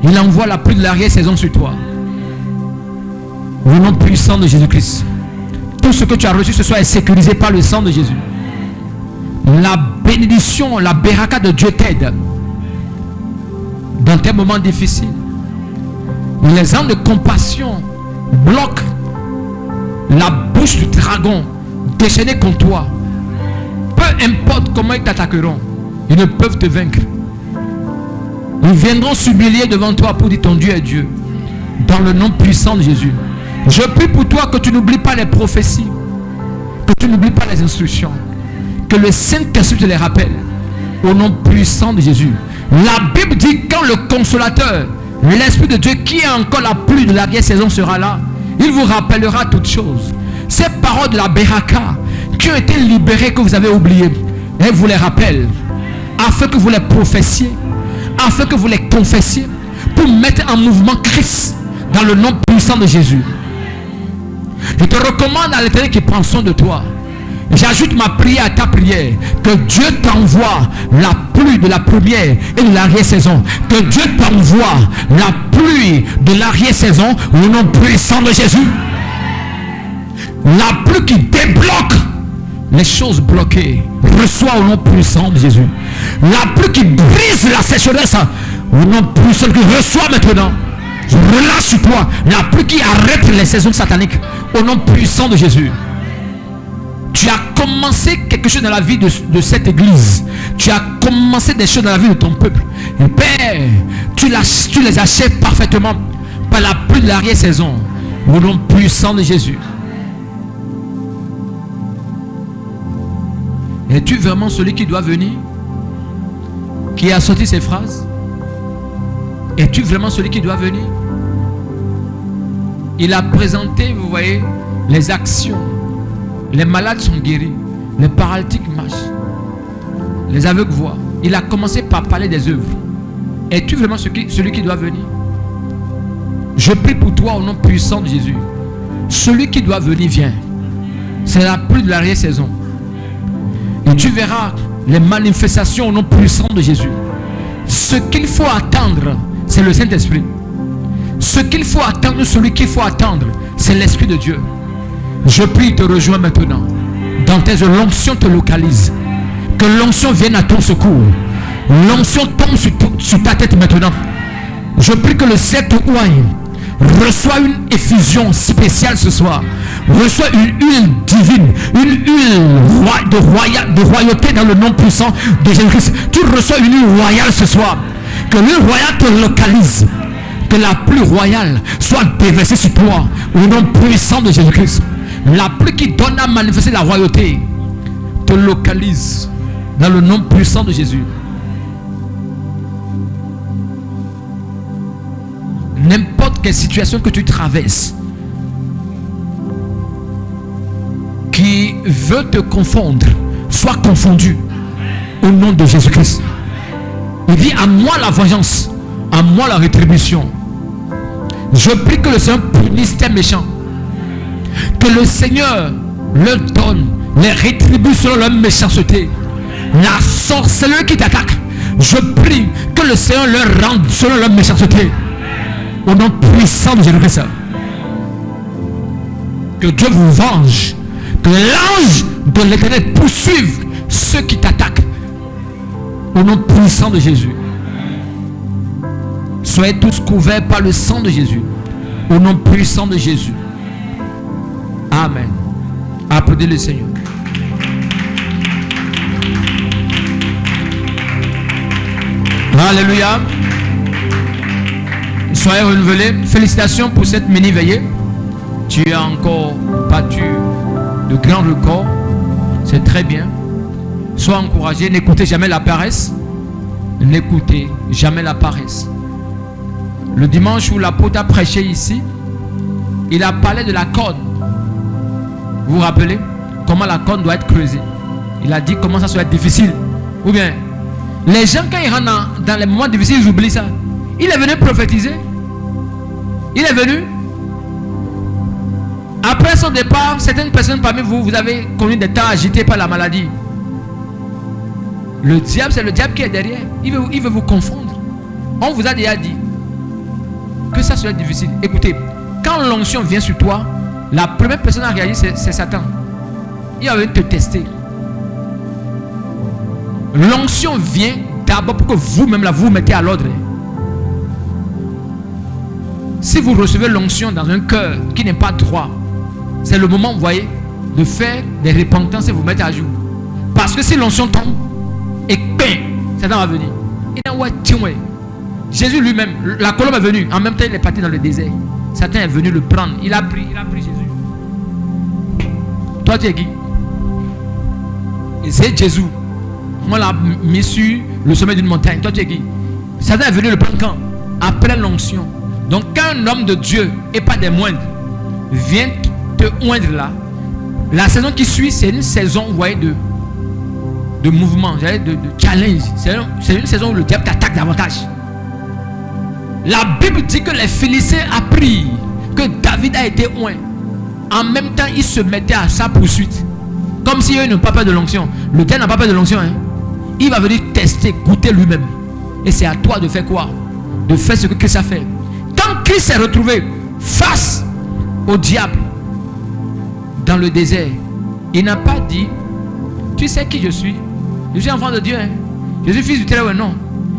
Speaker 1: Il envoie la pluie de l'arrière-saison sur toi. Au nom puissant de Jésus-Christ, tout ce que tu as reçu ce soir est sécurisé par le sang de Jésus. La bénédiction, la Beraka de Dieu t'aide dans tes moments difficiles. Les ans de compassion bloquent la bouche du dragon déchaîné contre toi. Peu importe comment ils t'attaqueront, ils ne peuvent te vaincre. Ils viendront s'humilier devant toi pour dire ton Dieu est Dieu. Dans le nom puissant de Jésus. Je prie pour toi que tu n'oublies pas les prophéties, que tu n'oublies pas les instructions, que le Saint-Esprit te les rappelle. Au nom puissant de Jésus. La Bible dit quand le consolateur, l'Esprit de Dieu qui est encore la pluie de l'arrière-saison sera là, il vous rappellera toutes choses. Ces paroles de la Beraka qui ont été libérées, que vous avez oubliées, elle vous les rappelle afin que vous les prophétiez, afin que vous les confessiez, pour mettre en mouvement Christ dans le nom puissant de Jésus. Je te recommande à l'Éternel qui prend soin de toi. J'ajoute ma prière à ta prière. Que Dieu t'envoie la pluie de la première et de l'arrière-saison. Que Dieu t'envoie la pluie de l'arrière-saison au nom puissant de Jésus. La pluie qui débloque les choses bloquées. Reçois au nom puissant de Jésus. La pluie qui brise la sécheresse. Au nom puissant de Jésus. Reçois maintenant. Je relâche sur toi la pluie qui arrête les saisons sataniques. Au nom puissant de Jésus. Tu as commencé quelque chose dans la vie de cette église. Tu as commencé des choses dans la vie de ton peuple. Et Père, tu les achèves parfaitement par la pluie de l'arrière-saison. Au nom puissant de Jésus. Es-tu vraiment celui qui doit venir? Qui a sorti ces phrases? Es-tu vraiment celui qui doit venir? Il a présenté, vous voyez, les actions. Les malades sont guéris. Les paralytiques marchent. Les aveugles voient. Il a commencé par parler des œuvres. Es-tu vraiment celui qui doit venir? Je prie pour toi au nom puissant de Jésus. Celui qui doit venir vient. C'est la pluie de l'arrière-saison. Et tu verras les manifestations au nom puissant de Jésus. Ce qu'il faut attendre, c'est le Saint-Esprit. Ce qu'il faut attendre, celui qu'il faut attendre, c'est l'Esprit de Dieu. Je prie, te rejoins maintenant. Dans tes l'onction te localise. Que l'onction vienne à ton secours. L'onction tombe sur ta tête maintenant. Je prie que le sceptre ouaille reçoit une effusion spéciale ce soir. Reçoit une huile divine, une huile de royauté dans le nom puissant de Jésus-Christ. Tu reçois une huile royale ce soir. Que l'huile royale te localise. Que la pluie royale soit déversée sur toi au nom puissant de Jésus-Christ. La pluie qui donne à manifester la royauté te localise dans le nom puissant de Jésus. N'importe quelle situation que tu traverses qui veut te confondre, sois confondu au nom de Jésus-Christ. Il dit à moi la vengeance, à moi la rétribution. Je prie que le Seigneur punisse tes méchants. Que le Seigneur leur donne les rétribue selon leur méchanceté. La sorcellerie qui t'attaque, je prie que le Seigneur leur rende selon leur méchanceté. Au nom puissant de Jésus-Christ. Que Dieu vous venge. Que l'ange de l'Éternel poursuive ceux qui t'attaquent. Au nom puissant de Jésus. Soyez tous couverts par le sang de Jésus. Au nom puissant de Jésus. Amen. Applaudissez le Seigneur. Alléluia. Soyez renouvelés. Félicitations pour cette mini-veillée. Tu as encore battu de grands records. C'est très bien. Sois encouragé. N'écoutez jamais la paresse. N'écoutez jamais la paresse. Le dimanche où l'apôtre a prêché ici, il a parlé de la corde. Vous vous rappelez comment la corde doit être creusée? Il a dit comment ça doit être difficile. Ou bien, les gens quand ils rentrent dans les moments difficiles, ils oublient ça. Il est venu prophétiser. Il est venu. Après son départ, certaines personnes parmi vous, vous avez connu des temps agités par la maladie. Le diable, c'est le diable qui est derrière. Il veut vous confondre. On vous a déjà dit que ça serait difficile. Écoutez, quand l'onction vient sur toi, la première personne à réagir, c'est Satan. Il va venir te tester. L'onction vient d'abord pour que vous-même vous mettez à l'ordre. Si vous recevez l'onction dans un cœur qui n'est pas droit, c'est le moment, vous voyez, de faire des repentances et vous mettre à jour. Parce que si l'onction tombe, et Satan va venir. Jésus lui-même, la colombe est venue. En même temps, il est parti dans le désert. Satan est venu le prendre. Il a pris Jésus. Toi, tu es qui? Et c'est Jésus. Moi, l'a mis sur le sommet d'une montagne. Toi, tu es qui? Satan est venu le prendre quand? Après l'onction. Donc, quand un homme de Dieu, et pas des moindres, vient te oindre là, la saison qui suit, c'est une saison, vous voyez, de mouvement, de challenge. C'est une saison où le diable t'attaque davantage. La Bible dit que les Philistins apprirent que David a été oint. En même temps, ils se mettaient à sa poursuite. Comme si eux n'ont pas peur de l'onction. Le diable n'a pas peur de l'onction. Il va venir tester, goûter lui-même. Et c'est à toi de faire quoi? De faire ce que Christ a fait. Quand Christ s'est retrouvé face au diable, dans le désert, il n'a pas dit, tu sais qui je suis? Je suis enfant de Dieu. Hein? Je suis fils du Très-Haut. Non.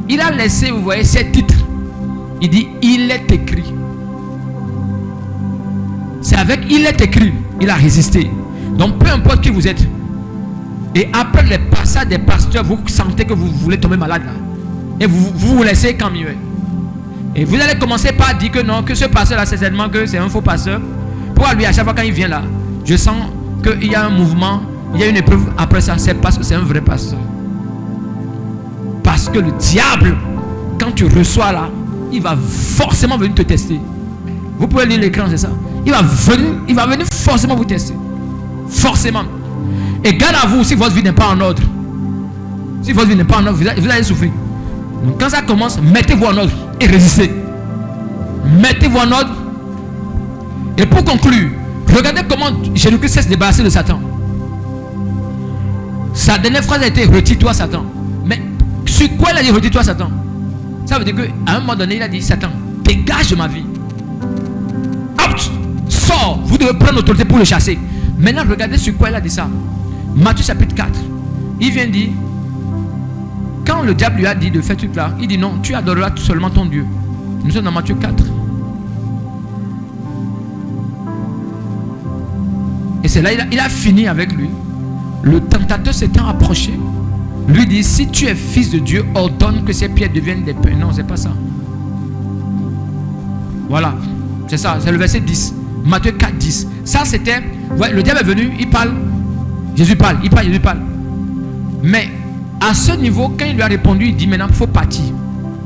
Speaker 1: Il a laissé, vous voyez, ces titres. Il dit, il est écrit. C'est avec il est écrit. Il a résisté. Donc peu importe qui vous êtes. Et après les passages des pasteurs, vous sentez que vous voulez tomber malade là. Et vous laissez quand mieux. Et vous allez commencer par dire que non, que ce pasteur là, c'est certainement que c'est un faux pasteur. Pourquoi lui, à chaque fois quand il vient là, je sens qu'il y a un mouvement, il y a une épreuve. Après ça, c'est parce que c'est un vrai pasteur. Parce que le diable, quand tu reçois là, il va forcément venir te tester. Vous pouvez lire l'écran, c'est ça. Il va venir forcément vous tester. Forcément. Et garde à vous si votre vie n'est pas en ordre. Si votre vie n'est pas en ordre, vous allez souffrir. Donc quand ça commence, mettez-vous en ordre et résistez. Mettez-vous en ordre. Et pour conclure, regardez comment Jésus-Christ s'est débarrassé de Satan. Sa dernière phrase a été retire-toi Satan. Mais sur quoi il a dit retire-toi Satan? Ça veut dire qu'à un moment donné, il a dit Satan, dégage de ma vie. Out, sors. Vous devez prendre l'autorité pour le chasser. Maintenant, regardez sur quoi il a dit ça. Matthieu chapitre 4. Il vient dire, quand le diable lui a dit de faire tout là, il dit non, tu adoreras seulement ton Dieu. Nous sommes dans Matthieu 4. Et c'est là il a fini avec lui. Le tentateur s'étant approché, lui dit, si tu es fils de Dieu, ordonne que ces pierres deviennent des pains. Non, c'est pas ça. Voilà, c'est ça, c'est le verset 10. Matthieu 4, 10. Ça c'était, ouais, le diable est venu, il parle, Jésus parle, Jésus parle. Mais à ce niveau, quand il lui a répondu, il dit maintenant il faut partir.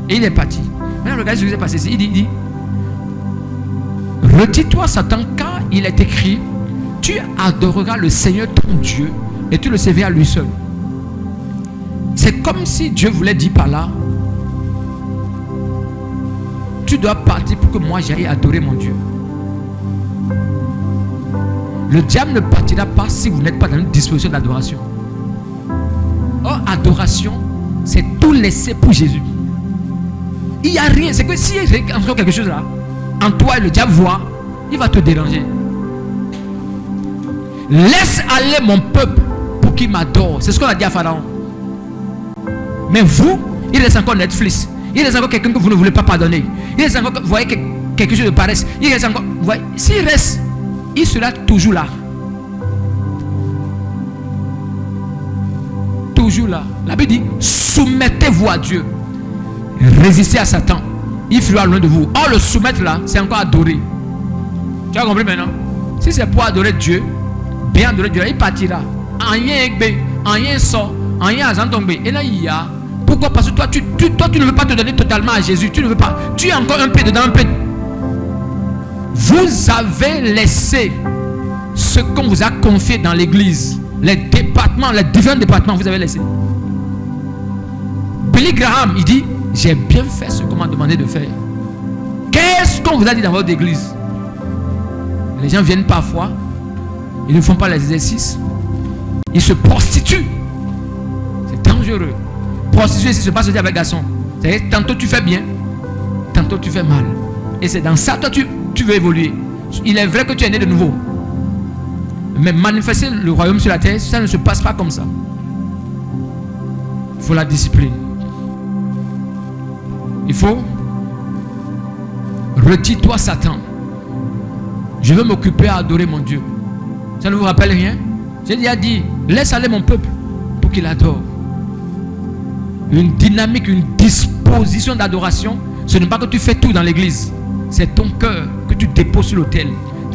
Speaker 1: Et il est parti. Maintenant regardez ce qui s'est passé ici. Il dit retire-toi Satan, car il est écrit, tu adoreras le Seigneur ton Dieu et tu le serviras à lui seul. C'est comme si Dieu voulait dire par là, tu dois partir pour que moi j'aille adorer mon Dieu. Le diable ne partira pas si vous n'êtes pas dans une disposition d'adoration. Or, adoration, c'est tout laisser pour Jésus. Il n'y a rien. C'est que si il y a encore quelque chose là, en toi et le diable voit, il va te déranger. Laisse aller mon peuple pour qu'il m'adore. C'est ce qu'on a dit à Pharaon. Mais vous, il reste encore Netflix. Il reste encore quelqu'un que vous ne voulez pas pardonner. Il reste encore, vous voyez, quelque chose de paresse. Il reste encore, vous voyez, s'il reste, il sera toujours là. Toujours là. La Bible dit, soumettez-vous à Dieu. Résistez à Satan. Il fuira loin de vous. Or, le soumettre là, c'est encore adorer. Tu as compris maintenant? Si c'est pour adorer Dieu, bien adorer Dieu, il partira. En rien sort, en rien azantombe. Et là, il y a. Pourquoi? Parce que toi, tu ne veux pas te donner totalement à Jésus. Tu ne veux pas. Tu es encore un peu dedans, un peu. Vous avez laissé ce qu'on vous a confié dans l'église. Les départements, les différents départements, vous avez laissé. Billy Graham, il dit, j'ai bien fait ce qu'on m'a demandé de faire. Qu'est-ce qu'on vous a dit dans votre église? Les gens viennent parfois, ils ne font pas les exercices, ils se prostituent. C'est dangereux. Prostituer, c'est se passe avec garçon. C'est-à-dire, tantôt tu fais bien, tantôt tu fais mal. Et c'est dans ça que tu veux évoluer. Il est vrai que tu es né de nouveau. Mais manifester le royaume sur la terre, ça ne se passe pas comme ça. Il faut la discipline. Il faut retire-toi Satan. Je veux m'occuper à adorer mon Dieu. Ça ne vous rappelle rien? J'ai déjà dit, laisse aller mon peuple pour qu'il adore. Une dynamique, une disposition d'adoration, ce n'est pas que tu fais tout dans l'église. C'est ton cœur que tu déposes sur l'autel.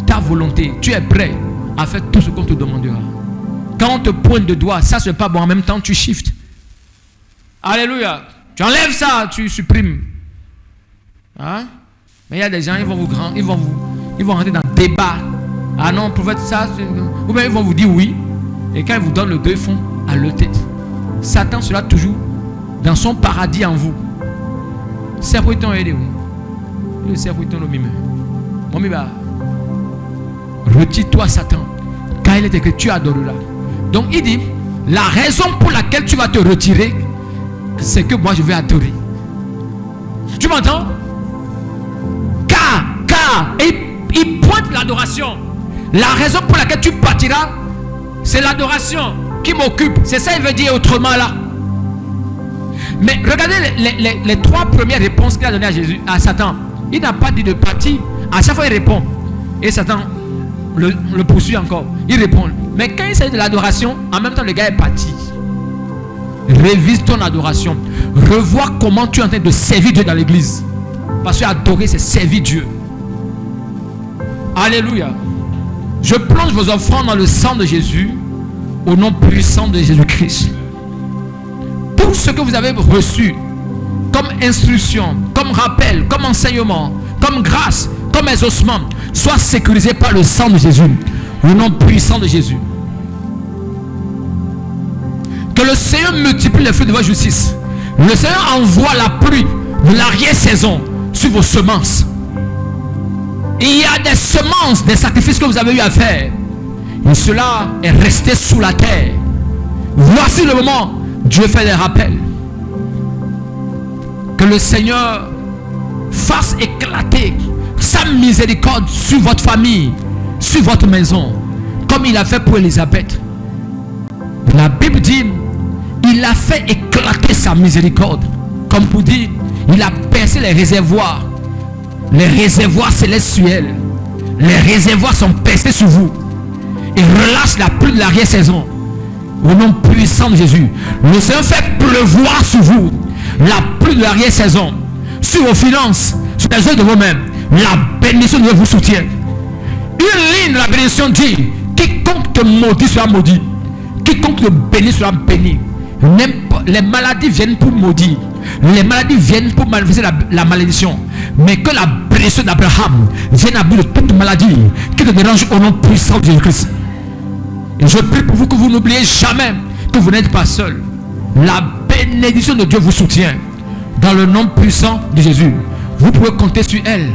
Speaker 1: Ta volonté, tu es prêt à faire tout ce qu'on te demandera. Quand on te pointe de doigt, ça c'est pas bon. En même temps, tu shifts. Alléluia. Tu enlèves ça, tu supprimes. Hein? Mais il y a des gens, ils vont rentrer dans le débat. Ah non, prophète, ça, ou bien ils vont vous dire oui. Et quand ils vous donnent le deux, ils font à leur tête. Satan sera toujours dans son paradis en vous. Serpouiton aidez vous. Le serpouiton le mime. Mon miba. Retire-toi Satan. Car il est écrit, tu adoreras. Donc il dit, la raison pour laquelle tu vas te retirer, c'est que moi je vais adorer. Tu m'entends? Car, et il pointe l'adoration. La raison pour laquelle tu partiras, c'est l'adoration qui m'occupe. C'est ça il veut dire autrement là. Mais regardez les trois premières réponses qu'il a données à Jésus, à Satan. Il n'a pas dit de partir. À chaque fois il répond. Et Satan le poursuit encore. Il répond. Mais quand il s'agit de l'adoration, en même temps le gars est parti. Révise ton adoration. Revois comment tu es en train de servir Dieu dans l'église. Parce que adorer, c'est servir Dieu. Alléluia. Je plonge vos offrandes dans le sang de Jésus, au nom puissant de Jésus-Christ. Tout ce que vous avez reçu comme instruction, comme rappel, comme enseignement, comme grâce, comme exaucement, soit sécurisé par le sang de Jésus, au nom puissant de Jésus. Que le Seigneur multiplie les fruits de votre justice. Le Seigneur envoie la pluie de l'arrière-saison sur vos semences. Il y a des semences, des sacrifices que vous avez eu à faire. Et cela est resté sous la terre. Voici le moment. Dieu fait des rappels. Que le Seigneur fasse éclater sa miséricorde sur votre famille, sur votre maison, comme il a fait pour Élisabeth. La Bible dit, il a fait éclater sa miséricorde. Comme pour dire, il a percé les réservoirs célestiels. Les réservoirs sont percés sur vous. Il relâche la pluie de l'arrière-saison. Au nom puissant de Jésus. Le Seigneur fait pleuvoir sur vous la pluie de l'arrière-saison, sur vos finances, sur les œuvres de vos-mêmes. La bénédiction de Dieu vous soutient. Une ligne de la bénédiction dit, quiconque te maudit sera maudit. Quiconque te bénit sera béni. Les maladies viennent pour maudire. Les maladies viennent pour manifester la malédiction. Mais que la bénédiction d'Abraham vienne à bout de toute maladie qui te dérange au nom puissant de Jésus-Christ. Et je prie pour vous que vous n'oubliez jamais que vous n'êtes pas seul. La bénédiction de Dieu vous soutient. Dans le nom puissant de Jésus, vous pouvez compter sur elle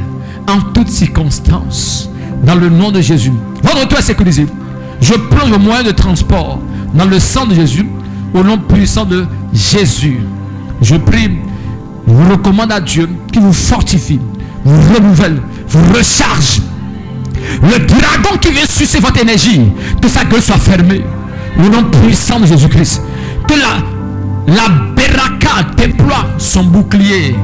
Speaker 1: en toutes circonstances. Dans le nom de Jésus, votre retour est sécurisé. Je plonge vos moyens de transport dans le sang de Jésus, au nom puissant de Jésus. Je prie, je vous recommande à Dieu qui vous fortifie, vous renouvelle, vous recharge. Le dragon qui vient sucer votre énergie, que sa gueule soit fermée. Au nom puissant de Jésus-Christ. Que la Beraka déploie son bouclier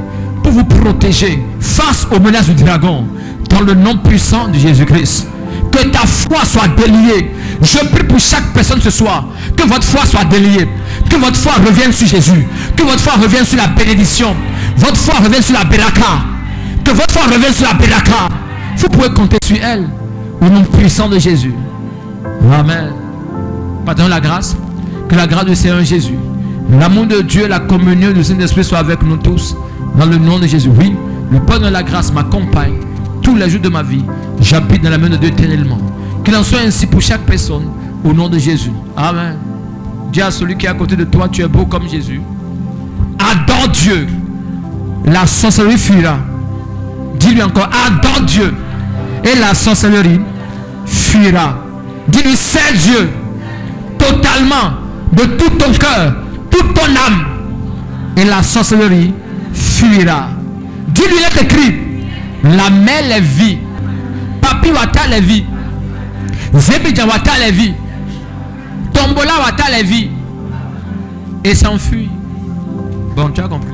Speaker 1: pour vous protéger face aux menaces du dragon. Dans le nom puissant de Jésus-Christ. Que ta foi soit déliée. Je prie pour chaque personne ce soir. Que votre foi soit déliée. Que votre foi revienne sur Jésus. Que votre foi revienne sur la bénédiction. Votre foi revienne sur la Beraka. Que votre foi revienne sur la Beraka. Vous pouvez compter sur elle. Au nom puissant de Jésus. Amen. Pardon la grâce. Que la grâce du Seigneur Jésus, l'amour de Dieu, la communion du Saint-Esprit soit avec nous tous. Dans le nom de Jésus. Oui, le pardon de la grâce m'accompagne tous les jours de ma vie. J'habite dans la main de Dieu éternellement. Qu'il en soit ainsi pour chaque personne. Au nom de Jésus. Amen. Dis à celui qui est à côté de toi, tu es beau comme Jésus. Adore Dieu. La sorcellerie fuira. Dis-lui encore, adore Dieu. Et la sorcellerie fuira. Dis-lui, c'est Dieu. Totalement. De tout ton cœur. Toute ton âme. Et la sorcellerie fuira. Dis-lui, il est écrit. La mer les vit. Papi wata les vit. Zebidja wata les vit. Tombola wata les vit. Et s'enfuit. Bon, tu as compris.